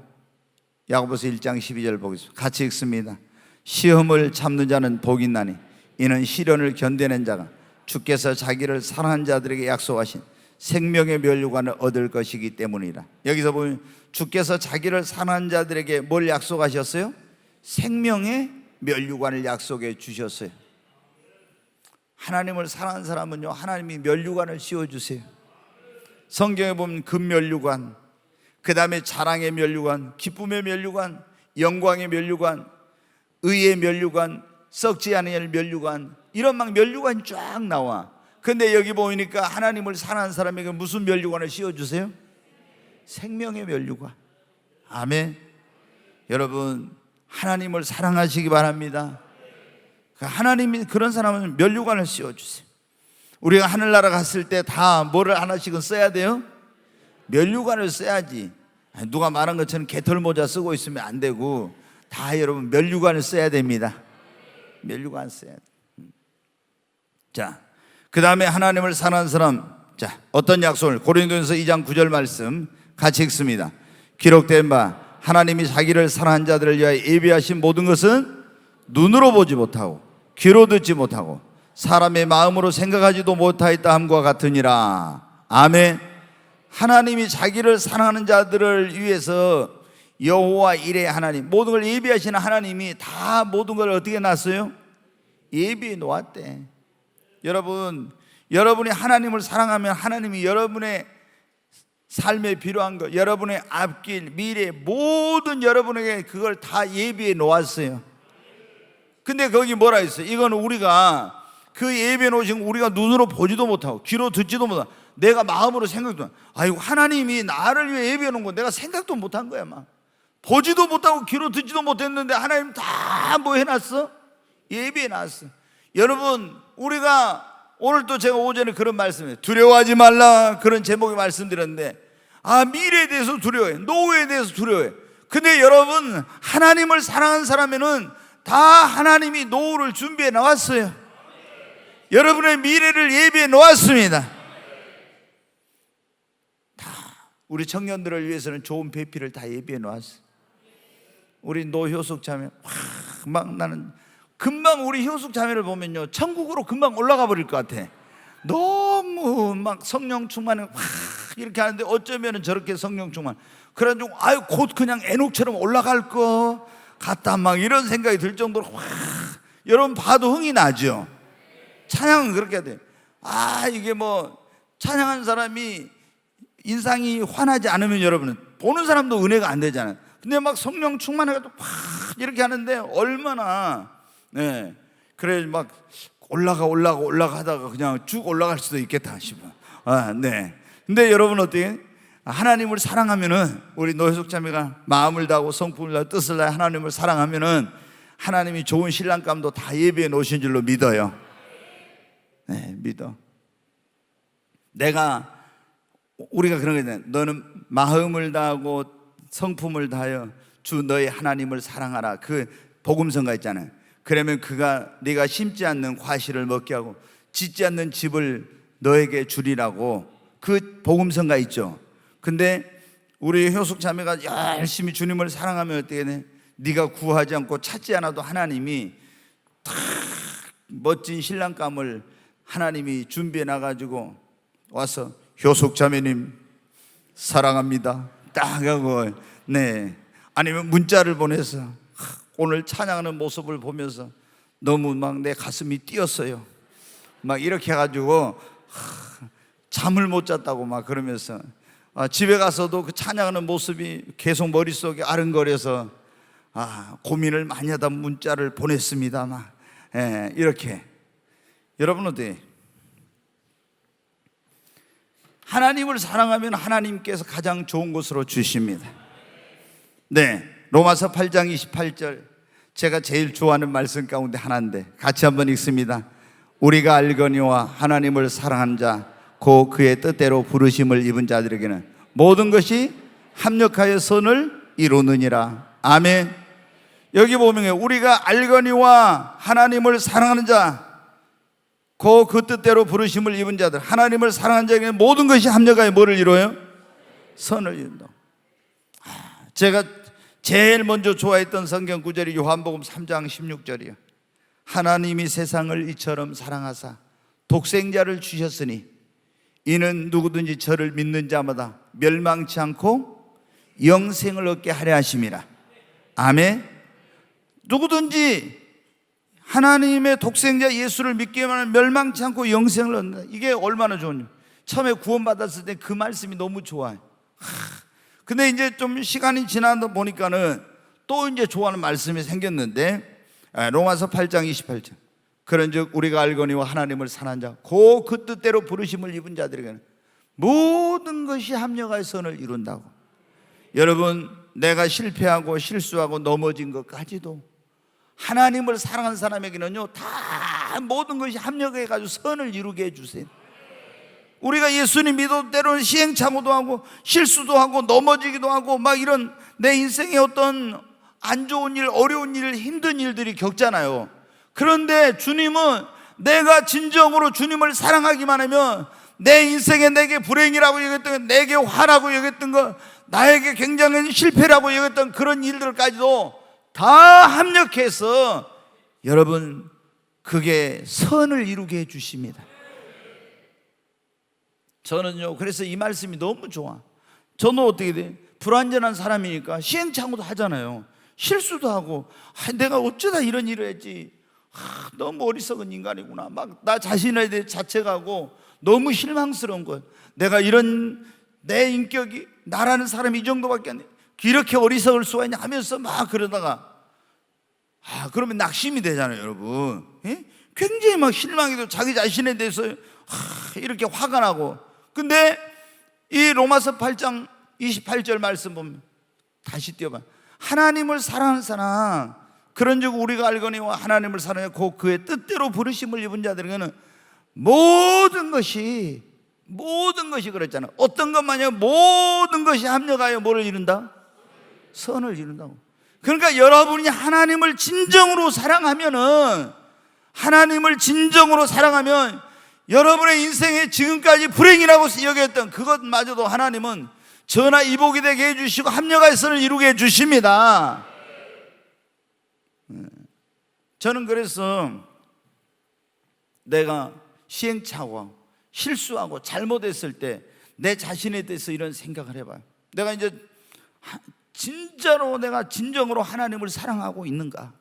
야고보서 1장 12절 보겠습니다. 같이 읽습니다. 시험을 참는 자는 복이 있나니 이는 시련을 견뎌낸 자가 주께서 자기를 사랑하는 자들에게 약속하신 생명의 면류관을 얻을 것이기 때문이라. 여기서 보면 주께서 자기를 사랑하는 자들에게 뭘 약속하셨어요? 생명의 면류관을 약속해 주셨어요. 하나님을 사랑하는 사람은요, 하나님이 면류관을 씌워주세요. 성경에 보면 금면류관, 그 다음에 자랑의 면류관, 기쁨의 면류관, 영광의 면류관, 의의 면류관, 썩지 않을 면류관, 이런 막 면류관이 쫙 나와. 근데 여기 보니까 하나님을 사랑하는 사람에게 무슨 면류관을 씌워주세요? 생명의 면류관. 아멘. 여러분, 하나님을 사랑하시기 바랍니다. 하나님이 그런 사람은 면류관을 씌워주세요. 우리가 하늘나라 갔을 때 다 뭐를 하나씩은 써야 돼요? 면류관을 써야지. 누가 말한 것처럼 개털모자 쓰고 있으면 안 되고, 다 여러분 면류관을 써야 됩니다. 면류관 써야 돼. 자, 그 다음에 하나님을 사랑하는 사람, 자, 어떤 약속을? 고린도전서 2장 9절 말씀 같이 읽습니다. 기록된 바 하나님이 자기를 사랑한 자들을 위하여 예비하신 모든 것은 눈으로 보지 못하고 귀로 듣지 못하고 사람의 마음으로 생각하지도 못하였다 함과 같으니라. 아멘. 하나님이 자기를 사랑하는 자들을 위해서 여호와 이레 하나님, 모든 걸 예비하시는 하나님이 다 모든 걸 어떻게 놨어요? 예비해 놓았대. 여러분, 여러분이 하나님을 사랑하면 하나님이 여러분의 삶에 필요한 것, 여러분의 앞길, 미래, 모든 여러분에게 그걸 다 예비해 놓았어요. 근데 거기 뭐라 했어요? 이거는 우리가 그 예비해 놓으신 거 우리가 눈으로 보지도 못하고 귀로 듣지도 못하고 내가 마음으로 생각도 안, 아이고 하나님이 나를 위해 예비해 놓은 거 내가 생각도 못한 거야. 막 보지도 못하고 귀로 듣지도 못했는데 하나님 다 뭐 해놨어? 예비해 놨어. 여러분, 우리가 오늘 또 제가 오전에 그런 말씀을, 두려워하지 말라, 그런 제목의 말씀드렸는데, 미래에 대해서 두려워해, 노후에 대해서 두려워해. 근데 여러분, 하나님을 사랑하는 사람에는 다 하나님이 노후를 준비해 놓았어요. 여러분의 미래를 예비해 놓았습니다. 다 우리 청년들을 위해서는 좋은 배필을 다 예비해 놓았어요. 우리 노효숙 자매, 막 나는 금방 우리 효숙 자매를 보면요, 천국으로 금방 올라가 버릴 것 같아. 너무 막 성령 충만해, 확 이렇게 하는데 어쩌면은 저렇게 성령 충만. 그래가지고 아유 곧 그냥 에녹처럼 올라갈 거 같다, 막 이런 생각이 들 정도로 확. 여러분 봐도 흥이 나죠. 찬양은 그렇게 돼. 이게 뭐 찬양한 사람이 인상이 환하지 않으면 여러분은 보는 사람도 은혜가 안 되잖아요. 근데 막 성령 충만해가지고 확 이렇게 하는데 얼마나, 네, 그래 막 올라가 하다가 그냥 쭉 올라갈 수도 있겠다 싶어. 네. 근데 여러분 어떻게? 하나님을 사랑하면은, 우리 노혜숙 자매가 마음을 다하고 성품을 다하고 뜻을 다해 하나님을 사랑하면은 하나님이 좋은 신랑감도 다 예비해 놓으신 줄로 믿어요. 네, 믿어. 우리가 그런 거잖아요. 너는 마음을 다하고 성품을 다하여 주 너의 하나님을 사랑하라. 그 복음성가 있잖아요. 그러면 네가 심지 않는 과실을 먹게 하고 짓지 않는 집을 너에게 주리라고, 그 복음성가 있죠. 근데 우리 효숙 자매가 열심히 주님을 사랑하면 어떻게 돼? 네가 구하지 않고 찾지 않아도 하나님이 탁 멋진 신랑감을 하나님이 준비해 놔가지고 와서 효숙 자매님 사랑합니다 딱 하고, 네, 아니면 문자를 보내서 오늘 찬양하는 모습을 보면서 너무 막 내 가슴이 뛰었어요, 막 이렇게 해가지고 잠을 못 잤다고 막 그러면서, 집에 가서도 그 찬양하는 모습이 계속 머릿속에 아른거려서 고민을 많이 하다 문자를 보냈습니다. 막 이렇게. 여러분 어때? 하나님을 사랑하면 하나님께서 가장 좋은 것으로 주십니다. 네, 로마서 8장 28절, 제가 제일 좋아하는 말씀 가운데 하나인데 같이 한번 읽습니다. 우리가 알거니와 하나님을 사랑한 자 곧 그의 뜻대로 부르심을 입은 자들에게는 모든 것이 합력하여 선을 이루느니라. 아멘. 여기 보면 우리가 알거니와 하나님을 사랑하는 자 곧 그 뜻대로 부르심을 입은 자들, 하나님을 사랑하는 자에게는 모든 것이 합력하여 뭐를 이루어요? 선을 이룬다. 제일 먼저 좋아했던 성경 구절이 요한복음 3장 16절이야. 하나님이 세상을 이처럼 사랑하사 독생자를 주셨으니 이는 누구든지 저를 믿는 자마다 멸망치 않고 영생을 얻게 하려 하심이라. 아멘. 누구든지 하나님의 독생자 예수를 믿기만 하면 멸망치 않고 영생을 얻는다. 이게 얼마나 좋은지. 처음에 구원받았을 때 그 말씀이 너무 좋아요. 근데 이제 좀 시간이 지나다 보니까는 또 이제 좋아하는 말씀이 생겼는데, 로마서 8장 28절. 그런즉 우리가 알거니와 하나님을 사랑하는 자 곧 그 뜻대로 부르심을 입은 자들에게는 모든 것이 합력하여 선을 이룬다고. 여러분, 내가 실패하고 실수하고 넘어진 것까지도 하나님을 사랑하는 사람에게는요, 다 모든 것이 합력해가지고 선을 이루게 해주세요. 우리가 예수님 믿어도 때로는 시행착오도 하고 실수도 하고 넘어지기도 하고 막 이런 내 인생의 어떤 안 좋은 일, 어려운 일, 힘든 일들이 겪잖아요. 그런데 주님은 내가 진정으로 주님을 사랑하기만 하면 내 인생에 내게 불행이라고 여겼던 것, 내게 화라고 여겼던 것, 나에게 굉장히 실패라고 여겼던 그런 일들까지도 다 합력해서 여러분 그게 선을 이루게 해주십니다. 저는요, 그래서 이 말씀이 너무 좋아. 저는 어떻게 돼? 불완전한 사람이니까 시행착오도 하잖아요. 실수도 하고, 내가 어쩌다 이런 일을 했지. 너무 어리석은 인간이구나. 막 나 자신에 대해 자책하고 너무 실망스러운 거예요. 내가 이런 내 인격이, 나라는 사람이 이 정도밖에 안 돼. 이렇게 어리석을 수가 있냐 하면서 막 그러다가 그러면 낙심이 되잖아요, 여러분. 예? 굉장히 막 실망이 되고 자기 자신에 대해서 이렇게 화가 나고. 근데 이 로마서 8장 28절 말씀 보면 다시 띄워봐. 하나님을 사랑하는 사람, 그런즉 우리가 알거니와 하나님을 사랑해 곧 그의 뜻대로 부르심을 입은 자들에게는 모든 것이 그랬잖아. 어떤 것만요? 모든 것이 합력하여 뭐를 이룬다? 선을 이룬다고. 그러니까 여러분이 하나님을 진정으로 사랑하면 여러분의 인생에 지금까지 불행이라고 여겼던 그것마저도 하나님은 전하 이복이 되게 해주시고 합력의 선을 이루게 해주십니다. 저는 그래서 내가 시행착오하고 실수하고 잘못했을 때 내 자신에 대해서 이런 생각을 해봐요. 내가 이제 진정으로 하나님을 사랑하고 있는가?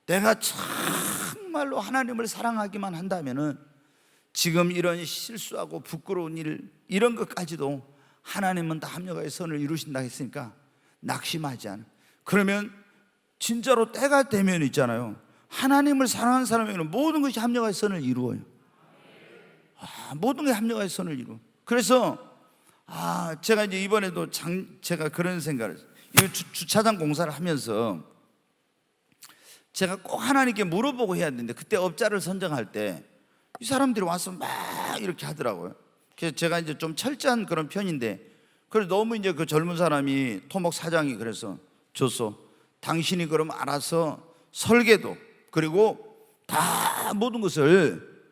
내가 정말로 하나님을 사랑하기만 한다면은 지금 이런 실수하고 부끄러운 일, 이런 것까지도 하나님은 다 합력하여 선을 이루신다 했으니까 낙심하지 않아. 그러면 진짜로 때가 되면 있잖아요, 하나님을 사랑하는 사람에게는 모든 것이 합력하여 선을 이루어요. 모든 것이 합력하여 선을 이루어. 그래서 제가 이제 이번에도 제가 그런 생각을 했어요. 이 주차장 공사를 하면서 제가 꼭 하나님께 물어보고 해야 되는데, 그때 업자를 선정할 때 이 사람들이 와서 막 이렇게 하더라고요. 그래서 제가 이제 좀 철저한 그런 편인데, 그래서 너무 이제 그 젊은 사람이 토목 사장이 그래서 줬어. 당신이 그럼 알아서 설계도 그리고 다 모든 것을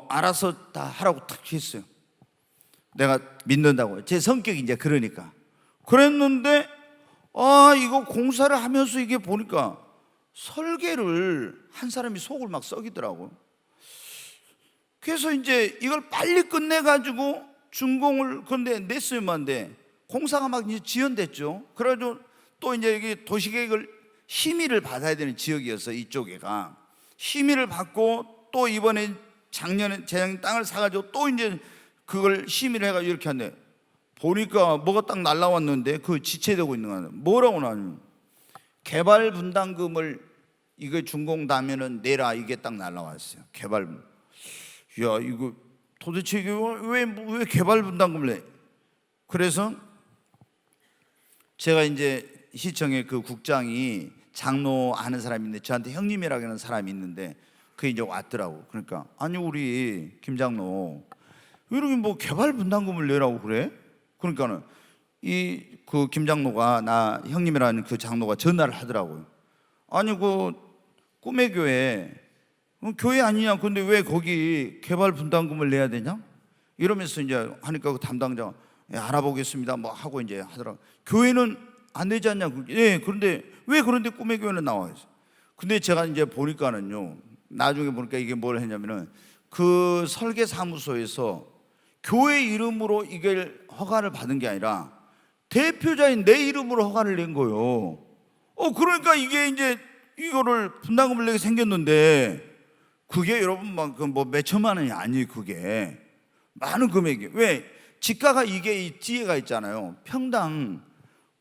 알아서 다 하라고 딱 했어요. 내가 믿는다고. 제 성격이 이제 그러니까. 그랬는데 이거 공사를 하면서 이게 보니까 설계를 한 사람이 속을 막 썩이더라고. 그래서 이제 이걸 빨리 끝내가지고 준공을 근데 냈으면데 공사가 막 이제 지연됐죠. 그래가지고 또 이제 여기 도시계획을 심의를 받아야 되는 지역이어서 이쪽에가 심의를 받고, 또 이번에 작년에 재작년 땅을 사가지고 또 이제 그걸 심의를 해가지고 이렇게 한대. 보니까 뭐가 딱 날라왔는데 그 지체되고 있는 거야. 뭐라고 나면 개발 분담금을 이거 준공 나면은 내라, 이게 딱 날라왔어요. 개발. 야, 이거 도대체 이게 왜 개발 분담금을 내? 그래서 제가 이제 시청에 그 국장이 장로 아는 사람이 있는데, 저한테 형님이라고 하는 사람이 있는데 그게 이제 왔더라고. 그러니까 아니 우리 김장로 왜 이렇게 뭐 개발 분담금을 내라고 그래? 그러니까는 그 김장로가, 나 형님이라는 그 장로가 전화를 하더라고요. 아니 그 꿈의 교회 교회 아니냐? 근데 왜 거기 개발 분담금을 내야 되냐? 이러면서 이제 하니까 그 담당자가 알아보겠습니다 뭐 하고 이제 하더라고. 교회는 안 되지 않냐? 예, 그런데 왜 그런데 꿈의 교회는 나와요? 근데 제가 이제 보니까는요, 나중에 보니까 이게 뭘 했냐면은 그 설계 사무소에서 교회 이름으로 이걸 허가를 받은 게 아니라 대표자인 내 이름으로 허가를 낸 거예요. 그러니까 이게 이제 이거를 분담금을 내게 생겼는데, 그게 여러분 막 뭐 몇천만 원이 아니에요. 그게 많은 금액이에요. 왜? 지가가 이게 이 뒤에가 있잖아요. 평당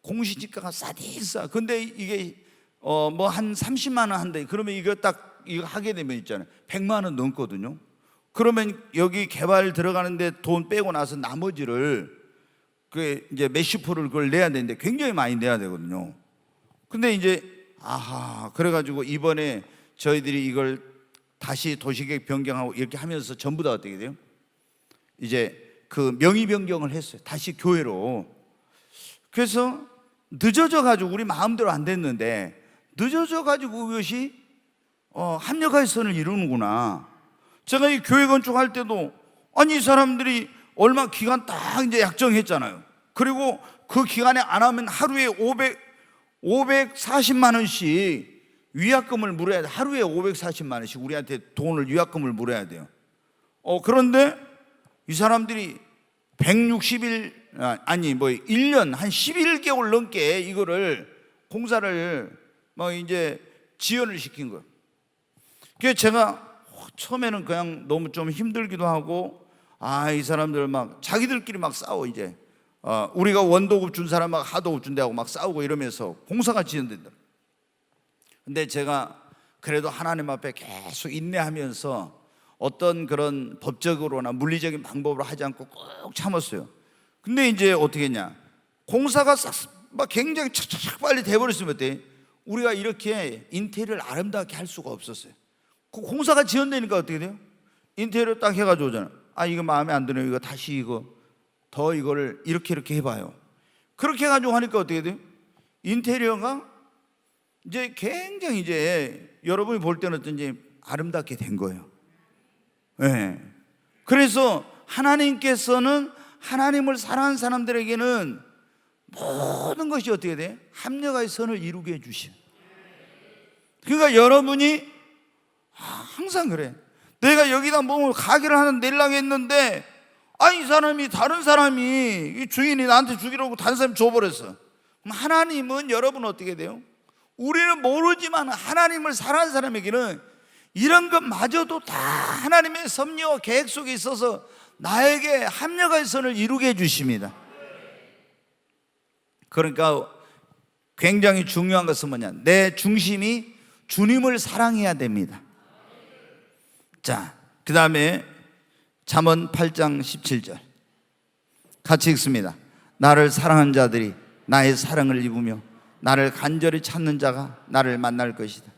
공시지가가 싸디 싸. 근데 이게 뭐 한 30만 원 한대. 그러면 이거 딱 이거 하게 되면 있잖아요, 100만 원 넘거든요. 그러면 여기 개발 들어가는데 돈 빼고 나서 나머지를 그 이제 몇십 프로를 그걸 내야 되는데 굉장히 많이 내야 되거든요. 근데 이제 그래가지고 이번에 저희들이 이걸 다시 도시계획 변경하고 이렇게 하면서 전부 다 어떻게 돼요? 이제 그 명의 변경을 했어요. 다시 교회로. 그래서 늦어져 가지고 우리 마음대로 안 됐는데 늦어져 가지고 그것이 합력의 선을 이루는구나. 제가 이 교회 건축할 때도 아니 이 사람들이 얼마 기간 딱 이제 약정했잖아요. 그리고 그 기간에 안 하면 하루에 540만 원씩 위약금을 물어야 돼. 하루에 540만 원씩 우리한테 돈을 위약금을 물어야 돼요. 그런데 이 사람들이 160일 아니 뭐 1년 한 11개월 넘게 이거를 공사를 막 이제 지연을 시킨 거예요. 그래서 제가 처음에는 그냥 너무 좀 힘들기도 하고, 이 사람들 막 자기들끼리 막 싸워. 이제 우리가 원도급 준 사람 막 하도급 준다고 막 싸우고 이러면서 공사가 지연된다. 근데 제가 그래도 하나님 앞에 계속 인내하면서 어떤 그런 법적으로나 물리적인 방법으로 하지 않고 꾹 참았어요. 근데 이제 어떻게 했냐, 공사가 막 굉장히 착착 빨리 돼버렸으면 어때? 우리가 이렇게 인테리어를 아름답게 할 수가 없었어요. 그 공사가 지연되니까 어떻게 돼요? 인테리어 딱 해가지고 오잖아. 이거 마음에 안 드네요. 이거 다시 이거를 이렇게 해봐요. 그렇게 해가지고 하니까 어떻게 돼요? 인테리어가 이제 굉장히 이제 여러분이 볼 때는 어떤지 아름답게 된 거예요. 네. 그래서 하나님께서는 하나님을 사랑하는 사람들에게는 모든 것이 어떻게 돼? 합력의 선을 이루게 해주셔. 그러니까 여러분이 항상 그래. 내가 여기다 뭐 가게를 하나 내려고 했는데 이 사람이 다른 사람이 이 주인이 나한테 주기로 다른 사람이 줘버렸어. 그럼 하나님은 여러분 어떻게 돼요? 우리는 모르지만 하나님을 사랑하는 사람에게는 이런 것마저도 다 하나님의 섭리와 계획 속에 있어서 나에게 합력의 선을 이루게 해주십니다. 그러니까 굉장히 중요한 것은 뭐냐, 내 중심이 주님을 사랑해야 됩니다. 자, 그 다음에 잠언 8장 17절 같이 읽습니다. 나를 사랑하는 자들이 나의 사랑을 입으며 나를 간절히 찾는 자가 나를 만날 것이다.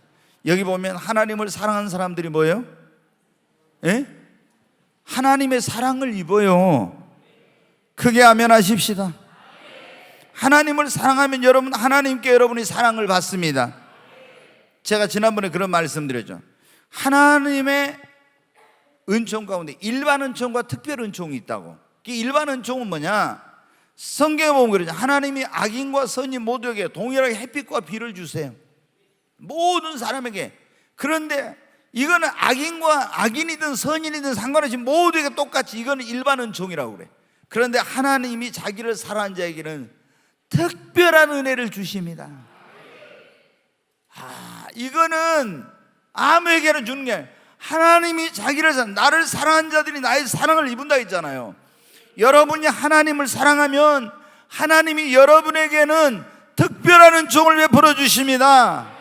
여기 보면 하나님을 사랑하는 사람들이 뭐예요? 예? 하나님의 사랑을 입어요. 크게 아멘 하십시다. 하나님을 사랑하면 여러분, 하나님께 여러분이 사랑을 받습니다. 제가 지난번에 그런 말씀 드렸죠. 하나님의 은총 가운데 일반 은총과 특별 은총이 있다고. 일반 은총은 뭐냐? 성경에 보면 그러죠. 하나님이 악인과 선인 모두에게 동일하게 햇빛과 비를 주세요. 모든 사람에게. 그런데 이거는 악인이든 선인이든 상관없이 모두에게 똑같이, 이거는 일반 은총이라고 그래. 그런데 하나님이 자기를 사랑하는 자에게는 특별한 은혜를 주십니다. 이거는 아무에게나 주는 게 아니라 하나님이 나를 사랑하는 자들이 나의 사랑을 입은다 했잖아요. 여러분이 하나님을 사랑하면 하나님이 여러분에게는 특별한 은총을 베풀어 주십니다.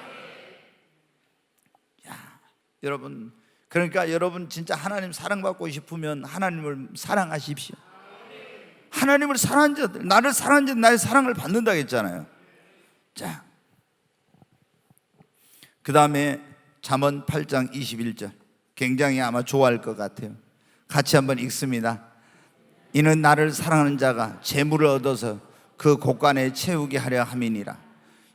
여러분, 그러니까 여러분 진짜 하나님 사랑받고 싶으면 하나님을 사랑하십시오. 하나님을 사랑하는 자들, 나를 사랑하는 자들 나의 사랑을 받는다 했잖아요. 자, 그 다음에 잠언 8장 21절 굉장히 아마 좋아할 것 같아요. 같이 한번 읽습니다. 이는 나를 사랑하는 자가 재물을 얻어서 그 곳간에 채우게 하려 함이니라.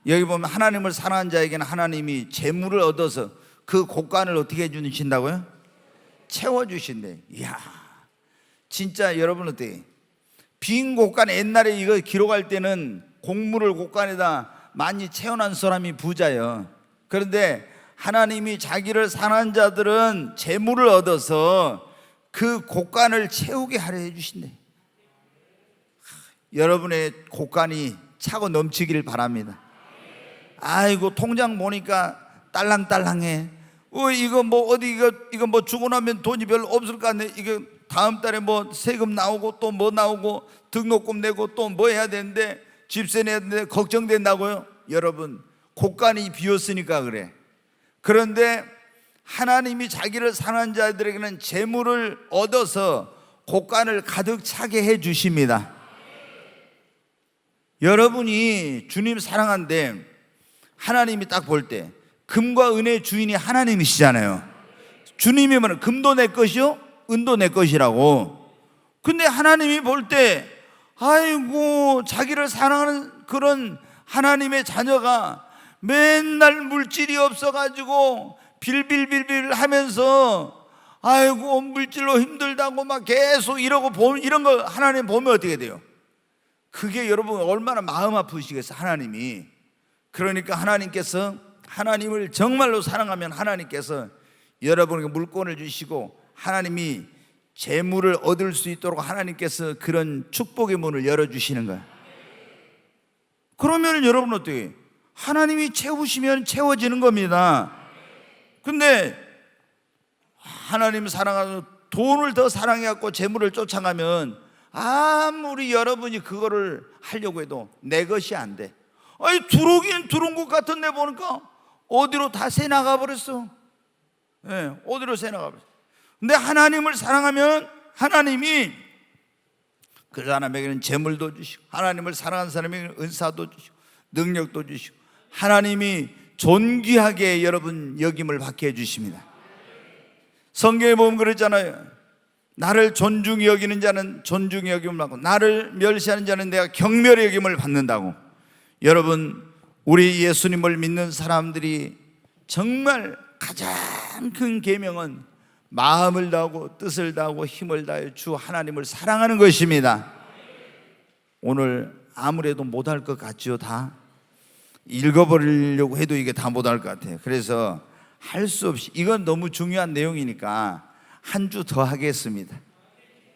여기 보면 하나님을 사랑하는 자에게는 하나님이 재물을 얻어서 그 곳간을 어떻게 해주신다고요? 채워주신대. 이야, 진짜 여러분 어때요? 빈 곳간, 옛날에 이거 기록할 때는 곡물을 곡간에다 많이 채워놓은 사람이 부자예요. 그런데 하나님이 자기를 사랑하는 자들은 재물을 얻어서 그 곡간을 채우게 하려 해주신대. 여러분의 곡간이 차고 넘치기를 바랍니다. 아이고, 통장 보니까 딸랑딸랑해. 이거 뭐 어디 이거 뭐 주고 나면 돈이 별로 없을 것 같네. 이거 다음 달에 뭐 세금 나오고 또 뭐 나오고 등록금 내고 또 뭐 해야 되는데 집세 내야 되는데 걱정된다고요. 여러분, 곡간이 비었으니까 그래. 그런데 하나님이 자기를 사랑하는 자들에게는 재물을 얻어서 곡간을 가득 차게 해 주십니다. 여러분이 주님 사랑한데 하나님이 딱 볼 때 금과 은혜의 주인이 하나님이시잖아요. 주님이 말하는 금도 내 것이요 은도 내 것이라고. 근데 하나님이 볼 때 아이고, 자기를 사랑하는 그런 하나님의 자녀가 맨날 물질이 없어가지고 빌빌빌빌 하면서 아이고 물질로 힘들다고 막 계속 이런 거 하나님 보면 어떻게 돼요? 그게 여러분 얼마나 마음 아프시겠어요, 하나님이. 그러니까 하나님께서, 하나님을 정말로 사랑하면 하나님께서 여러분에게 물권을 주시고 하나님이 재물을 얻을 수 있도록 하나님께서 그런 축복의 문을 열어주시는 거예요. 그러면 여러분 어떻게 해요? 하나님이 채우시면 채워지는 겁니다. 근데 하나님 사랑하는 돈을 더 사랑해갖고 재물을 쫓아가면 아무리 여러분이 그거를 하려고 해도 내 것이 안 돼. 아니, 들어오긴 들어온 것 같은데 보니까 어디로 다 새 나가버렸어. 네, 어디로 새 나가버렸어. 근데 하나님을 사랑하면 하나님이 그 사람에게는 재물도 주시고, 하나님을 사랑하는 사람에게는 은사도 주시고 능력도 주시고, 하나님이 존귀하게 여러분 여김을 받게 해주십니다. 성경에 보면 그랬잖아요. 나를 존중히 여기는 자는 존중히 여김을 받고 나를 멸시하는 자는 내가 경멸의 여김을 받는다고. 여러분, 우리 예수님을 믿는 사람들이 정말 가장 큰 계명은 마음을 다하고 뜻을 다하고 힘을 다해 주 하나님을 사랑하는 것입니다. 오늘 아무래도 못할 것 같죠. 다 읽어버리려고 해도 이게 다 못할 것 같아요. 그래서 할 수 없이, 이건 너무 중요한 내용이니까 한 주 더 하겠습니다.